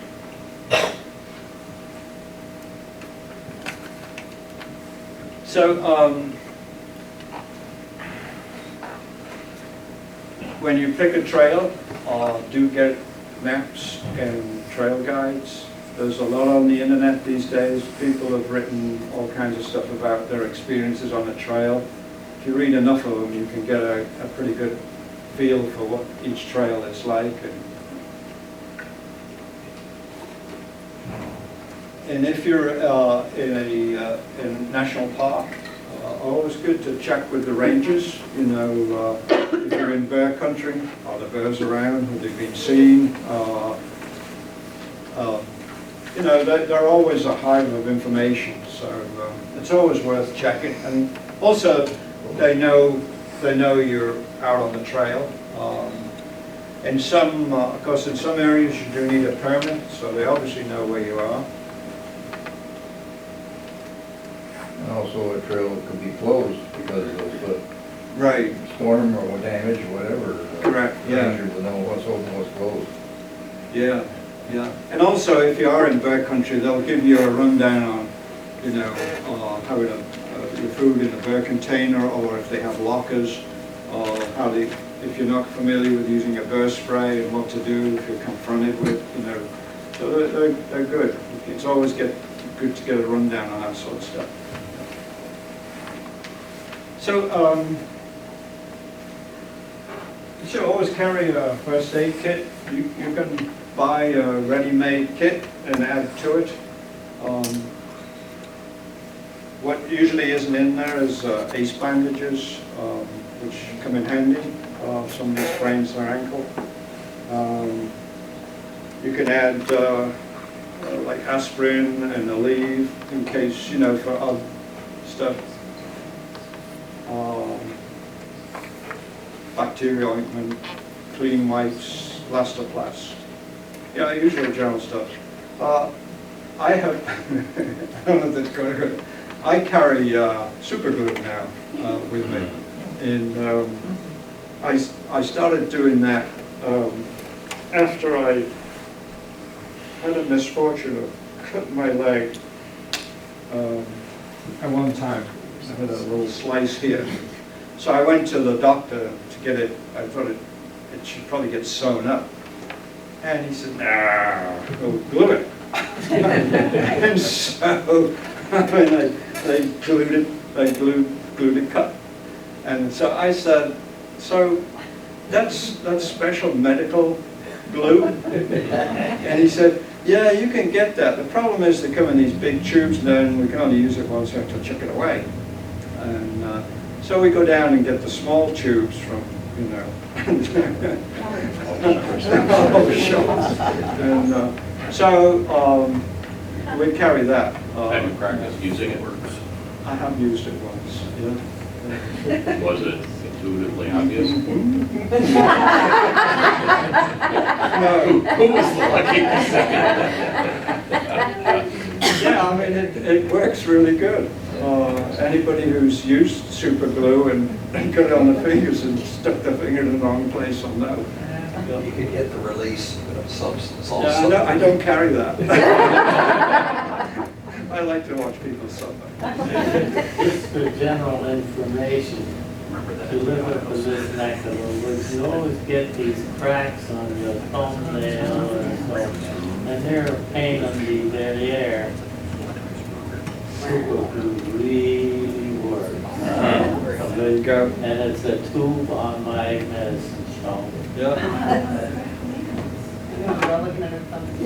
So when you pick a trail, do get maps and trail guides. There's a lot on the internet these days. People have written all kinds of stuff about their experiences on a trail. If you read enough of them, you can get a pretty good feel for what each trail is like. And if you're in a national park, always good to check with the rangers. You know, if you're in bear country, are the bears around? Have they been seen? You know, they're always a hive of information, so it's always worth checking. And also, they know they know you're out on the trail. In some, of course, in some areas you do need a permit, so they obviously know where you are. And also a trail could be closed because of Right. storm or damage or whatever. Correct, yeah. Ranger will know what's open, what's closed. Yeah, yeah. And also, if you are in bear country, they'll give you a rundown on, you know, how to your food in a bear container, or if they have lockers, or how they, if you're not familiar with using a bear spray and what to do if you're confronted with, you know. So they're good. It's always good to get a rundown on that sort of stuff. So, you should always carry a first aid kit. You can buy a ready-made kit and add to it. What usually isn't in there is ace bandages, which come in handy. Somebody sprains their ankle. You can add like aspirin and Aleve in case, you know, for other stuff. Bacteria ointment, cleaning wipes, Elastoplast. Yeah, usual general stuff. I have, I don't know if that's going to go. I carry super glue now with me. And I started doing that after I had a misfortune of cutting my leg at one time. I had a little slice here. So I went to the doctor to get it. I thought it should probably get sewn up. And he said, nah, go glue it. And so when they glued it, they glued it cut. And so I said, so that's special medical glue? And he said, yeah, you can get that. The problem is they come in these big tubes, and then we can only use it once, we have to chuck it away. And so we go down and get the small tubes from, you know, and so we carry that. Have you practiced using it? I have used it once, yeah. Was it intuitively obvious? No. Who was the lucky second? Yeah, I mean, it works really good. Anybody who's used super glue and got it on the fingers and stuck the finger in the wrong place will know. You could get the release substance also. Yeah, I don't carry that. I like to watch people suffer. Just for general information, to live up with this neck of the woods, you always get these cracks on your thumbnail or so, and they're a pain on the derriere. Super glue really works. There you go. And it's a tube on my medicine stone. Yeah. We're all looking at her thumbs.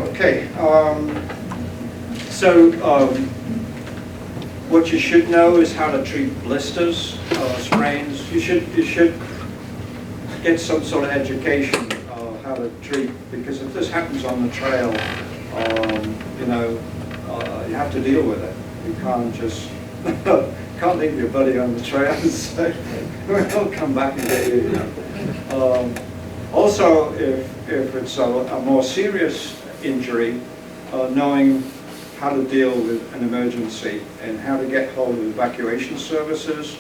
Okay. What you should know is how to treat blisters, sprains. You should get some sort of education how to treat, because if this happens on the trail, you know, you have to deal with it. You can't just can't leave your buddy on the trail and say, "We'll come back and get you." You know. Also, if it's a more serious injury, knowing how to deal with an emergency and how to get hold of evacuation services,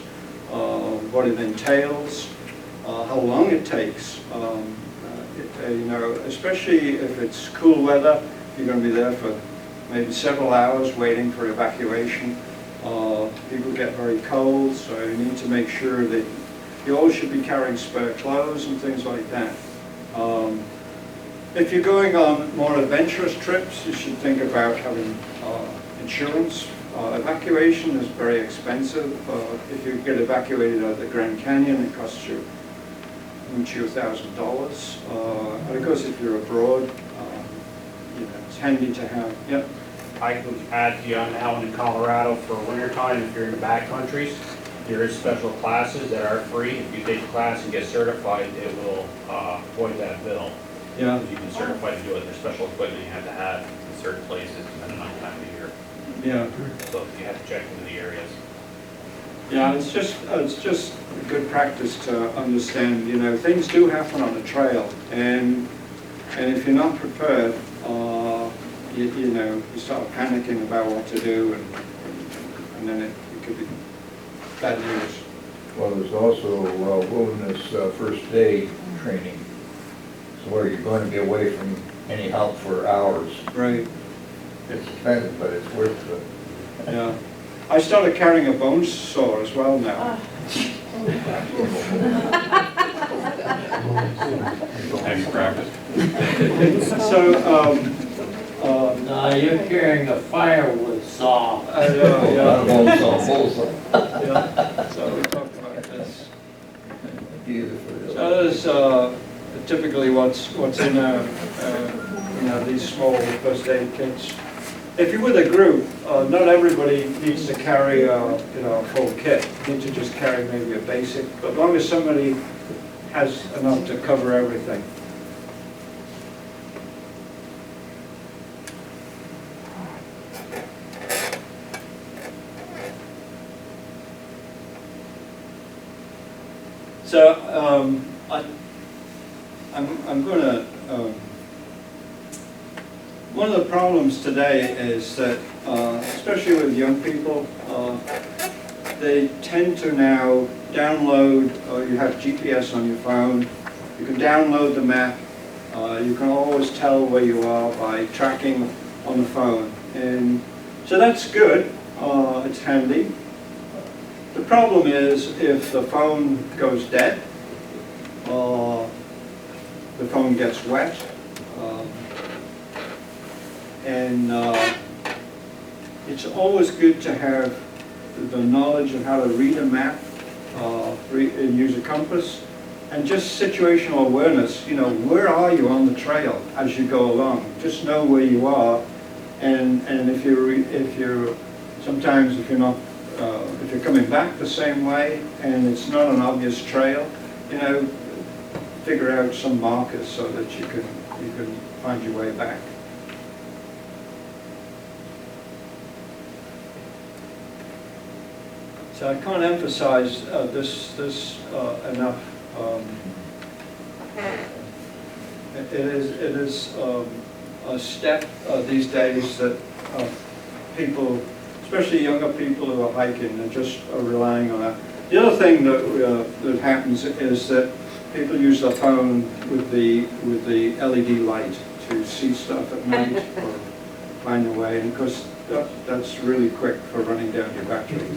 what it entails, how long it takes. You know, especially if it's cool weather, you're going to be there for maybe several hours waiting for evacuation. People get very cold, so you need to make sure that you always should be carrying spare clothes and things like that. If you're going on more adventurous trips, you should think about having insurance. Evacuation is very expensive. If you get evacuated out of the Grand Canyon, it costs you $1,000. And of course, if you're abroad, you know, it's handy to have. Yep. I could add to you on that one in Colorado for wintertime if you're in the back countries. There is special classes that are free. If you take the class and get certified, it will void that bill. Yeah, Because you've been certified to do it. There's special equipment you have to have in certain places depending on the time of year. yeah. So you have to check into the areas. Yeah, it's just good practice to understand, you know, things do happen on the trail, and if you're not prepared, you know, you start panicking about what to do, and then it could be bad news. Well, there's also wilderness first aid training, so where you're going to be away from any help for hours. Right. It's expensive, but it's worth it. Yeah. I started carrying a bone saw as well now. Have you practiced? So, No, you're carrying a firewood saw. yeah, Bullsaw. yeah. So we talked about this. Beautiful. So there's typically what's in you know, these small first aid kits. If you're with a group, not everybody needs to carry you know, a full kit. You need to just carry maybe a basic, but as long as somebody has enough to cover everything. So I'm going to. One of the problems today is that, especially with young people, they tend to now download. You have GPS on your phone. You can download the map. You can always tell where you are by tracking on the phone, and so that's good. It's handy. The problem is if the phone goes dead, the phone gets wet, and it's always good to have the knowledge of how to read a map, and use a compass, and just situational awareness. You know, where are you on the trail as you go along? Just know where you are, and if you're sometimes if you're not. If you're coming back the same way and it's not an obvious trail, you know, figure out some markers so that you can find your way back. So I can't emphasize this enough. It is a step these days that people, especially younger people who are hiking, and just are relying on that. The other thing that happens is that people use their phone with the LED light to see stuff at night or find their way, and of course that's really quick for running down your battery.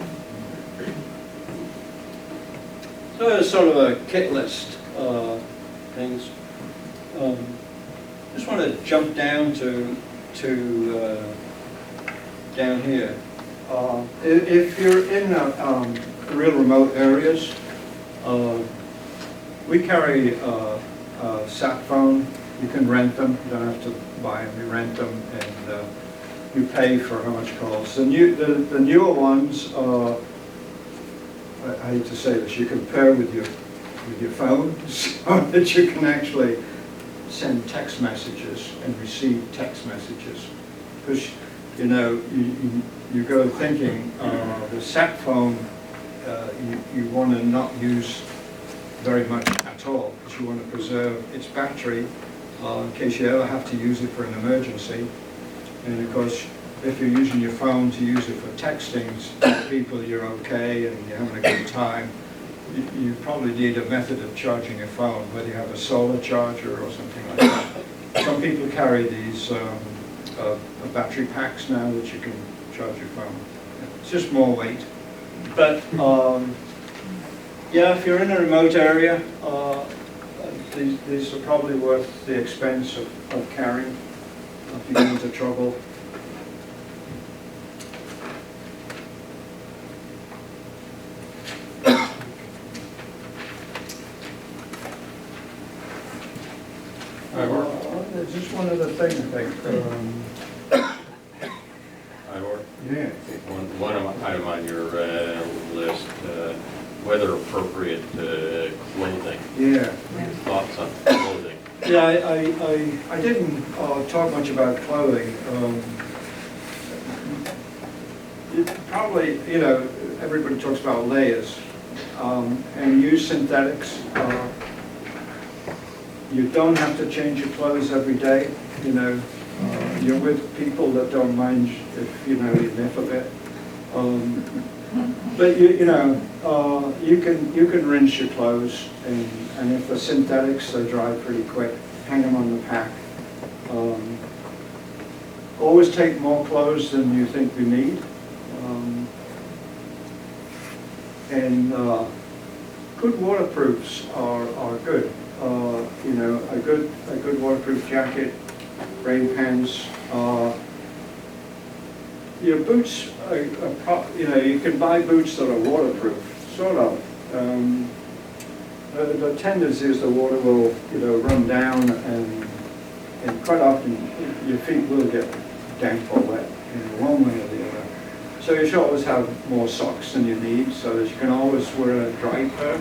So there's sort of a kit list things. Just want to jump down to down here. If you're in real remote areas, we carry a sat phone. You can rent them. You don't have to buy them. You rent them, and you pay for how much it costs. The newer ones, I hate to say this, you can pair with your phone so that you can actually send text messages and receive text messages. Because you know, you go thinking the sat phone you want to not use very much at all, because you want to preserve its battery in case you ever have to use it for an emergency. And of course, if you're using your phone to use it for texting to people you're okay and you're having a good time, you probably need a method of charging your phone, whether you have a solar charger or something like that. Some people carry these battery packs now that you can charge your phone. It's just more weight. But yeah, if you're in a remote area, these are probably worth the expense of carrying if you get into trouble. There's just one other thing, I think. Ivor? Yeah. One item on your list, clothing. Yeah. Thoughts on clothing? Yeah, I didn't talk much about clothing. Probably, everybody talks about layers, and use synthetics. You don't have to change your clothes every day, you're with people that don't mind if, you nip a bit. But you can rinse your clothes, and if they're synthetics, they dry pretty quick. Hang them on the pack. Always take more clothes than you think you need. And good waterproofs are good. A good waterproof jacket, rain pants. Your boots, you can buy boots that are waterproof, sort of. The tendency is the water will, run down, and quite often your feet will get damp or wet, one way or the other. So you should always have more socks than you need, so that you can always wear a dry pair,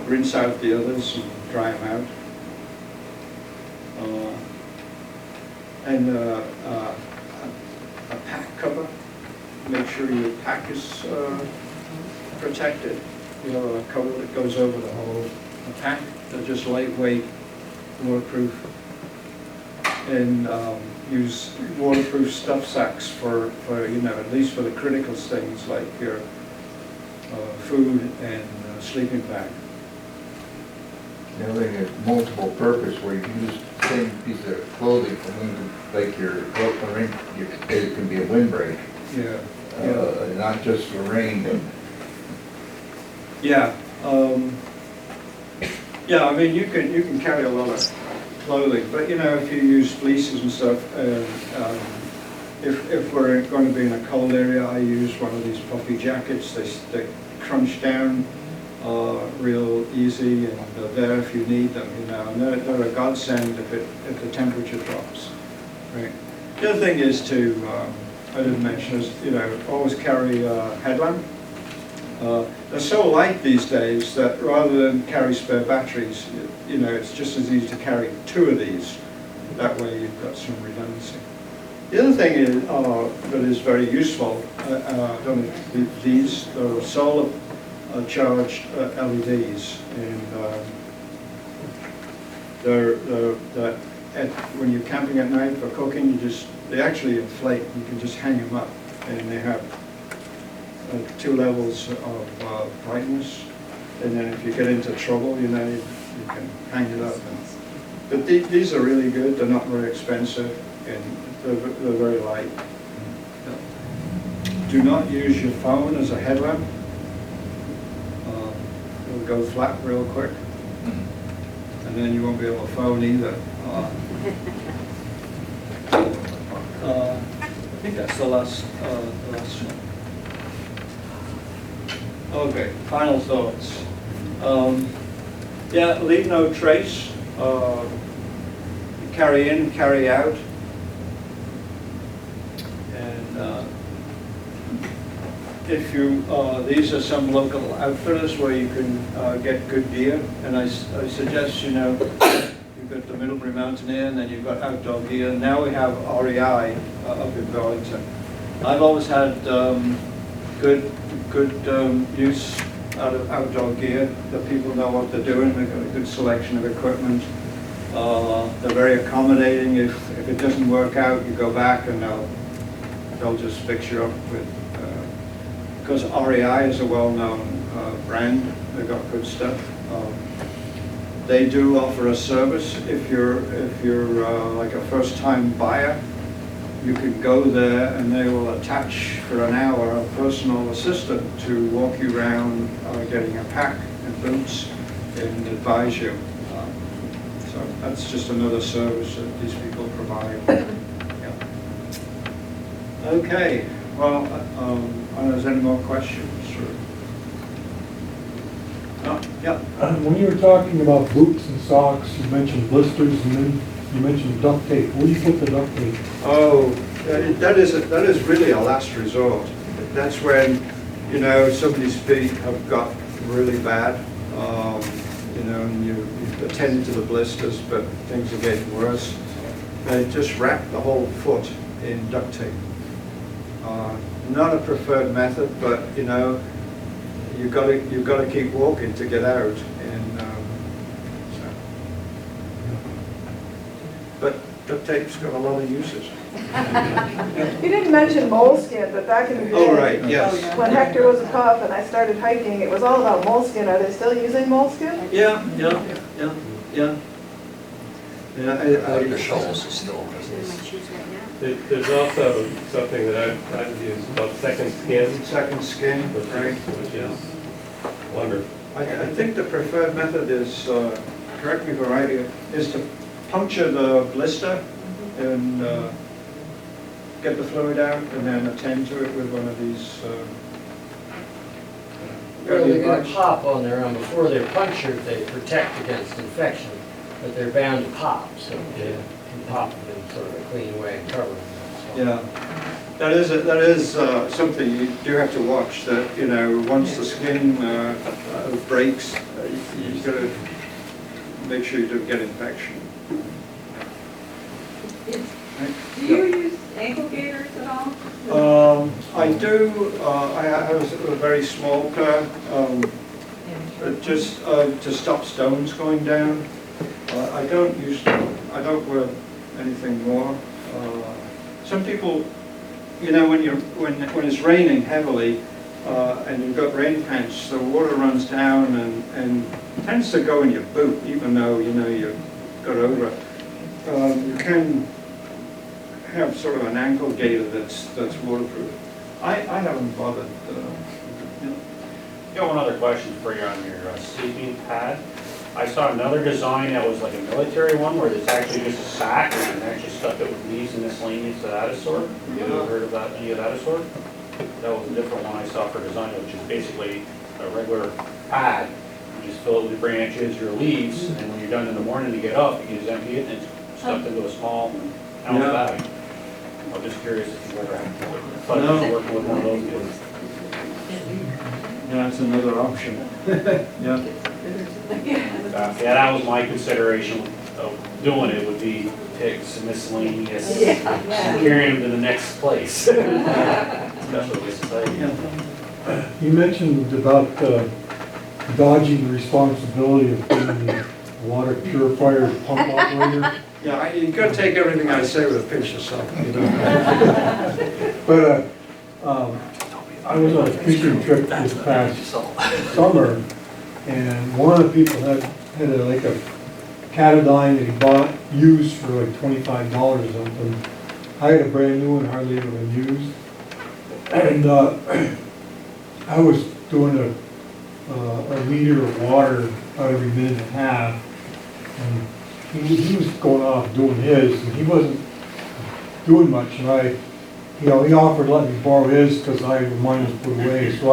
rinse out the others and dry them out. A pack cover. Make sure your pack is protected. A cover that goes over the whole pack. They're just lightweight, waterproof. And use waterproof stuff sacks for at least for the critical things like your food and sleeping bag. The other thing is multiple purpose, where you can use the same piece of clothing for like your rain, it can be a windbreak. Yeah. Not just for rain, but. Yeah. I mean, you can carry a lot of clothing, but if you use fleeces and stuff, if we're going to be in a cold area, I use one of these Puffy Jackets. They crunch down real easy, and they're there if you need them, and they're a godsend if the temperature drops. Right. The other thing is I didn't mention is, always carry a headlamp. They're so light these days that rather than carry spare batteries, it's just as easy to carry 2 of these. That way you've got some redundancy. The other thing is, that is very useful, these are solar charged LEDs, and when you're camping at night for cooking, they actually inflate. You can just hang them up, and they have 2 levels of brightness, and then if you get into trouble, you can hang it up. But these are really good. They're not very expensive, and they're very light. Do not use your phone as a headlamp. It'll go flat real quick, and then you won't be able to phone either. I think that's the last one. Okay, final thoughts. Leave no trace. Carry in, carry out. And if you, these are some local outfitters where you can get good gear. And I suggest, you've got the Middlebury Mountaineer, and then you've got outdoor gear. Now we have REI up in Burlington. I've always had good use out of outdoor gear. The people know what they're doing. They've got a good selection of equipment. They're very accommodating. If it doesn't work out, you go back and they'll just fix you up with. Because REI is a well-known brand. They've got good stuff. They do offer a service. If you're like a first-time buyer, you can go there and they will attach for an hour a personal assistant to walk you around getting a pack and boots and advise you. So that's just another service that these people provide. Yeah. Okay, well, I don't know if there's any more questions? Or... Oh, yeah. When you were talking about boots and socks, you mentioned blisters, and then you mentioned duct tape. Where do you put the duct tape? Oh, that is really a last resort. That's when, somebody's feet have got really bad. and you attend to the blisters, but things are getting worse, they just wrap the whole foot in duct tape. Not a preferred method, but you know, you've got to keep walking to get out. And so. But duct tape's got a lot of uses. You didn't mention moleskin, but back in the day. Oh, right, yes. When Hector was a pup and I started hiking, it was all about moleskin. Are they still using moleskin? Yeah. The shovels is still. There's also something that I've used called second skin. Second skin, right. Which is wonderful. I think the preferred method is, correct me if I'm right, is to puncture the blister and get the fluid out and then attend to it with one of these. Well, they're going to pop on their own. Before they're punctured, they protect against infection, but they're bound to pop, so they can pop in sort of a clean way and cover them. So. Yeah, that is something you do have to watch. That you know, once the skin breaks, you've got to make sure you don't get infection. Do you use ankle gaiters at all? I do. I have a very small pair, just to stop stones going down. I don't wear anything more. Some people, you know, when it's raining heavily and you've got rain pants, the water runs down and tends to go in your boot, even though you know you've got over it. You can have sort of an ankle gaiter that's waterproof. I haven't bothered. Got one other question for you on your sleeping pad. I saw another design that was like a military one where it's actually just a sack and actually stuff it with leaves and miscellaneous of that sort. Have you ever heard about any of that sort? That was a different one I saw for design, which is basically a regular pad. You just fill it with branches, your leaves, and when you're done in the morning to get up, you can just empty it and it's stuffed into a small ounce bag. I'm just curious if you've ever had fun working with one of those deals. Yeah, that's another option. Yeah. Yeah, that was my consideration of doing it, would be take some miscellaneous and carrying them to the next place. Especially with society. You mentioned about dodging the responsibility of being the water purifier pump operator. Yeah, you got to take everything I say with a pinch of salt, you know. But I was on a fishing trip this past summer, and one of the people had like a catadine that he bought used for like $25 or something. I had a brand new one, hardly ever been used, and I was doing a liter of water about every minute and a half, and he was going off doing his, and he wasn't doing much, and he offered to let me borrow his because mine was put away. So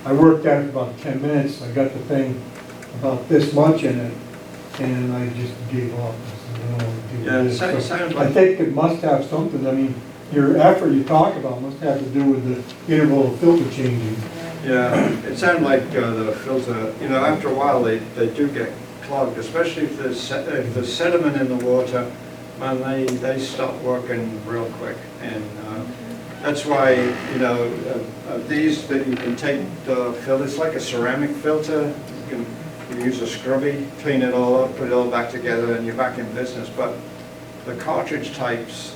I worked at it for about 10 minutes. I got the thing about this much in it, and I just gave up. I said, no, Yeah, it sounds I like. think it must have something. I mean, your effort you talk about must have to do with the interval of filter changing. Yeah, it sounded like the filter. You know, after a while they do get clogged, especially if there's sediment in the water. Man, they stop working real quick, and that's why, you know, these that you can take the filter, it's like a ceramic filter. You use a scrubby, clean it all up, put it all back together, and you're back in business. But the cartridge types,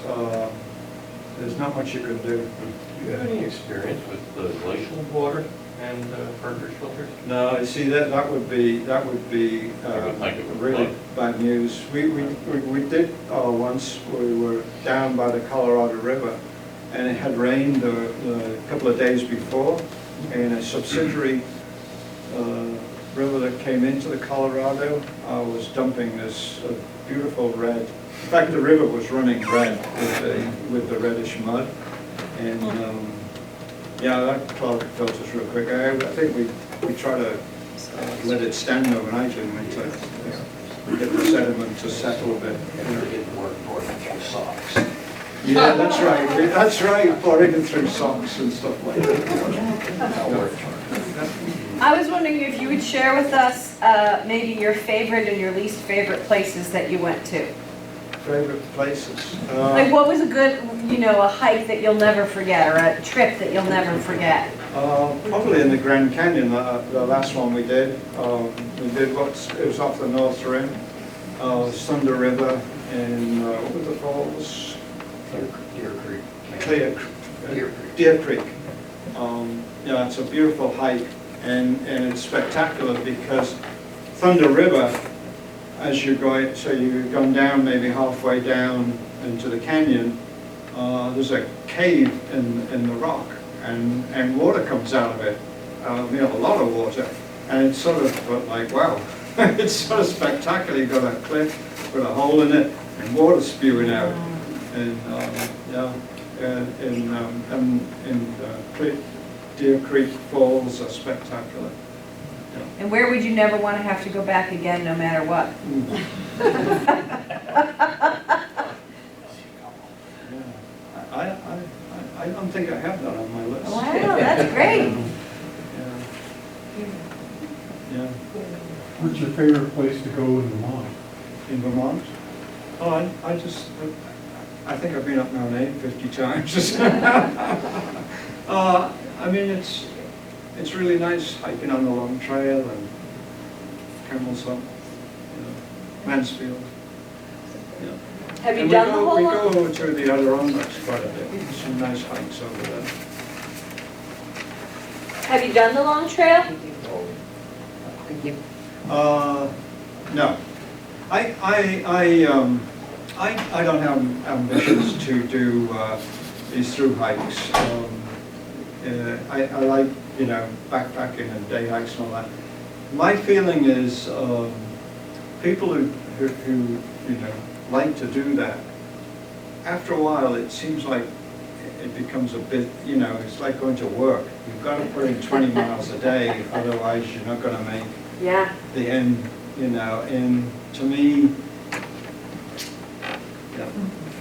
there's not much you can do. Do you have any experience with the glacial water and cartridge filters? No, see that would be really bad news. We did once. We were down by the Colorado River, and it had rained a couple of days before, and a subsidiary river that came into the Colorado was dumping this beautiful red. In fact, the river was running red with the reddish mud, and yeah, that clogged filters real quick. I think we try to let it stand overnight and to get the sediment to settle a bit. Get more important through socks. Yeah, that's right. That's right. Pouring it through socks and stuff like that. I was wondering if you would share with us maybe your favorite and your least favorite places that you went to. Favorite places? Like what was a good, a hike that you'll never forget or a trip that you'll never forget? Probably in the Grand Canyon, the last one we did. It was off the North Rim, Thunder River, and what were the falls? Deer Creek. Yeah, it's a beautiful hike, and it's spectacular because Thunder River, as you're going, so you've gone down maybe halfway down into the canyon, there's a cave in the rock, and water comes out of it, a lot of water, and it's sort of like, wow, it's sort of spectacular. You've got a cliff with a hole in it, and water spewing out, and Deer Creek Falls are spectacular. And where would you never want to have to go back again, no matter what? I don't think I have that on my list. Wow, that's great. Yeah. What's your favorite place to go in Vermont? In Vermont? Oh, I think I've been up Mount 8 50 times. I mean, it's really nice hiking on the long trail and Camel's Hump, Mansfield. Yeah. Have you And done the whole we long? go over to the Adirondacks quite a bit. Some nice hikes over there. Have you done the long trail? Thank you. No. I don't have ambitions to do these through hikes. I like, backpacking and day hikes and all that. My feeling is people who like to do that, after a while it seems like it becomes a bit, it's like going to work. You've got to put in 20 miles a day, otherwise you're not going to make the end, and to me,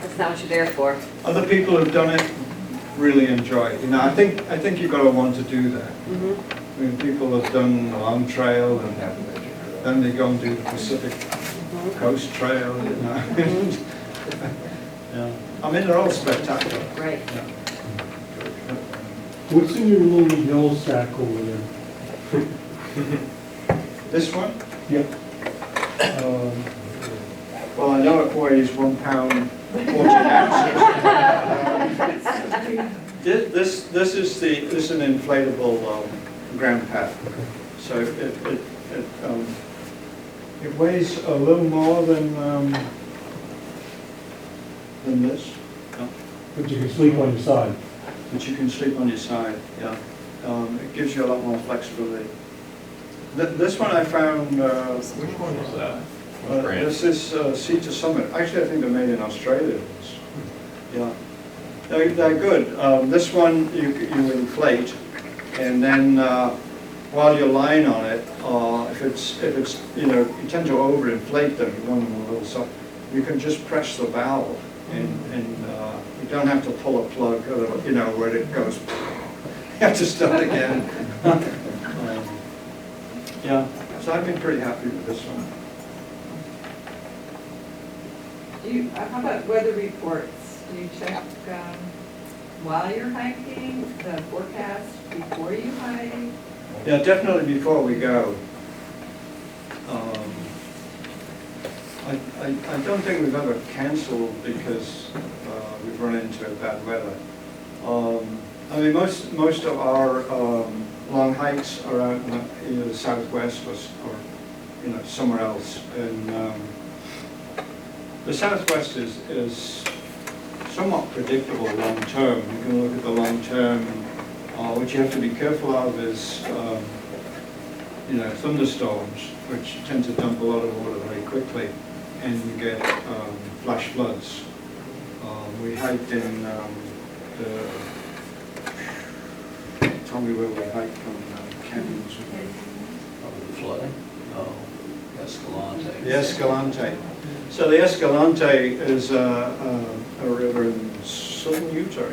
That's not what you're there for. other people who've done it really enjoy it. I think you've got to want to do that. I mean, people have done the long trail and then they go and do the Pacific Coast Trail, Yeah. I mean, they're all spectacular. Right. Yeah. What's in your little yellow sack over there? This one? Yep. Well, I know it weighs 1 pound 14 ounces. This is an inflatable ground pad. So it weighs a little more than this. Yeah. But you can sleep on your side. But you can sleep on your side. Yeah. It gives you a lot more flexibility. This one I found. Which one is that? What brand? This is Sea to Summit. Actually, I think they're made in Australia. Yeah, they're good. This one you inflate, and then while you're lying on it, if it's you tend to overinflate them. You want them a little soft. You can just press the valve, and you don't have to pull a plug, where it goes. You have to start again. Yeah, so I've been pretty happy with this one. How about weather reports? Do you check while you're hiking, the forecast before you hike? Yeah, definitely before we go. I don't think we've ever canceled because we've run into bad weather. I mean, most of our long hikes are out in either the southwest or somewhere else. And the southwest is somewhat predictable long term. You can look at the long term. What you have to be careful of is thunderstorms, which tend to dump a lot of water very quickly, and you get flash floods. We hiked in tell me where we hiked from canyons. The flooding? Oh, Escalante. The Escalante. So the Escalante is a river in southern Utah.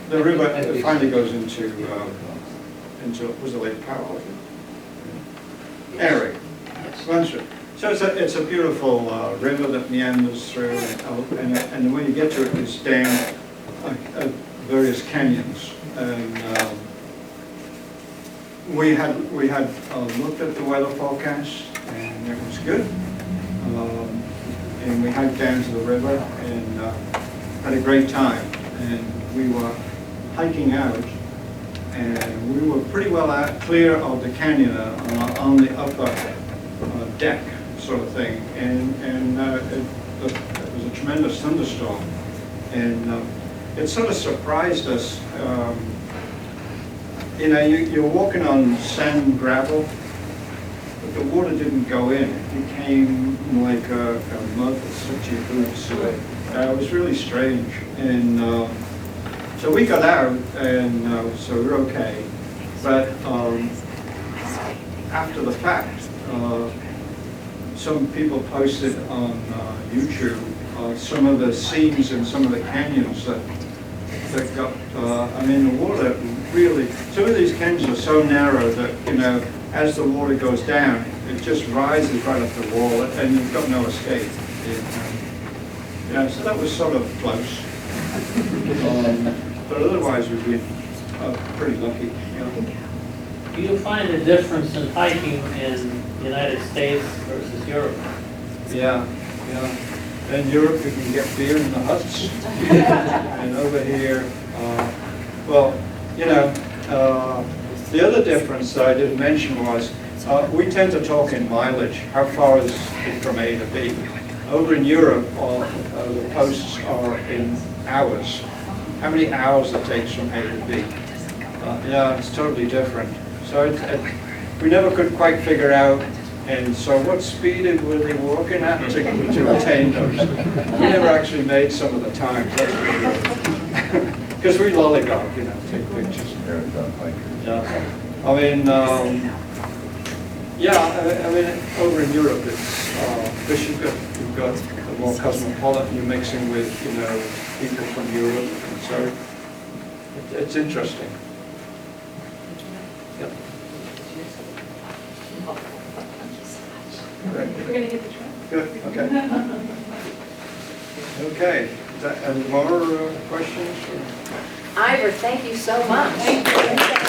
The river finally goes into into, was it Lake Powell? Anyway, runs through. So it's a beautiful river that meanders through, and when you get to it, it's down various canyons. And we had looked at the weather forecast, and it was good. And we hiked down to the river and had a great time. And we were hiking out, and we were pretty well clear of the canyon on the upper deck, sort of thing. And it was a tremendous thunderstorm, and it sort of surprised us. You know, you're walking on sand and gravel, but the water didn't go in. It became like a mud that sucked your boots. It was really strange. And so we got out, and so we were okay. But after the fact, some people posted on YouTube some of the scenes in some of the canyons that got, I mean, the water really, some of these canyons are so narrow that, you know, as the water goes down, it just rises right up the wall, and you've got no escape. Yeah, so that was sort of close. But otherwise, we've been pretty lucky. Do you find a difference in hiking in the United States versus Europe? Yeah. In Europe, you can get beer in the huts. And over here, well, you know, the other difference that I didn't mention was we tend to talk in mileage. How far is it from A to B? Over in Europe, the posts are in hours. How many hours it takes from A to B? Yeah, it's totally different. So we never could quite figure out. And so what speed were they walking at to attain those? We never actually made some of the times, that's for sure. Because we lollygog, you know, take pictures. Yeah. I mean, over in Europe, it's, because you've got a more cosmopolitan, you're mixing with, you know, people from Europe, and so it's interesting. Yep. We're going to hit the track. Good, okay. Okay, any more questions? Ivor, thank you so much. Thank you.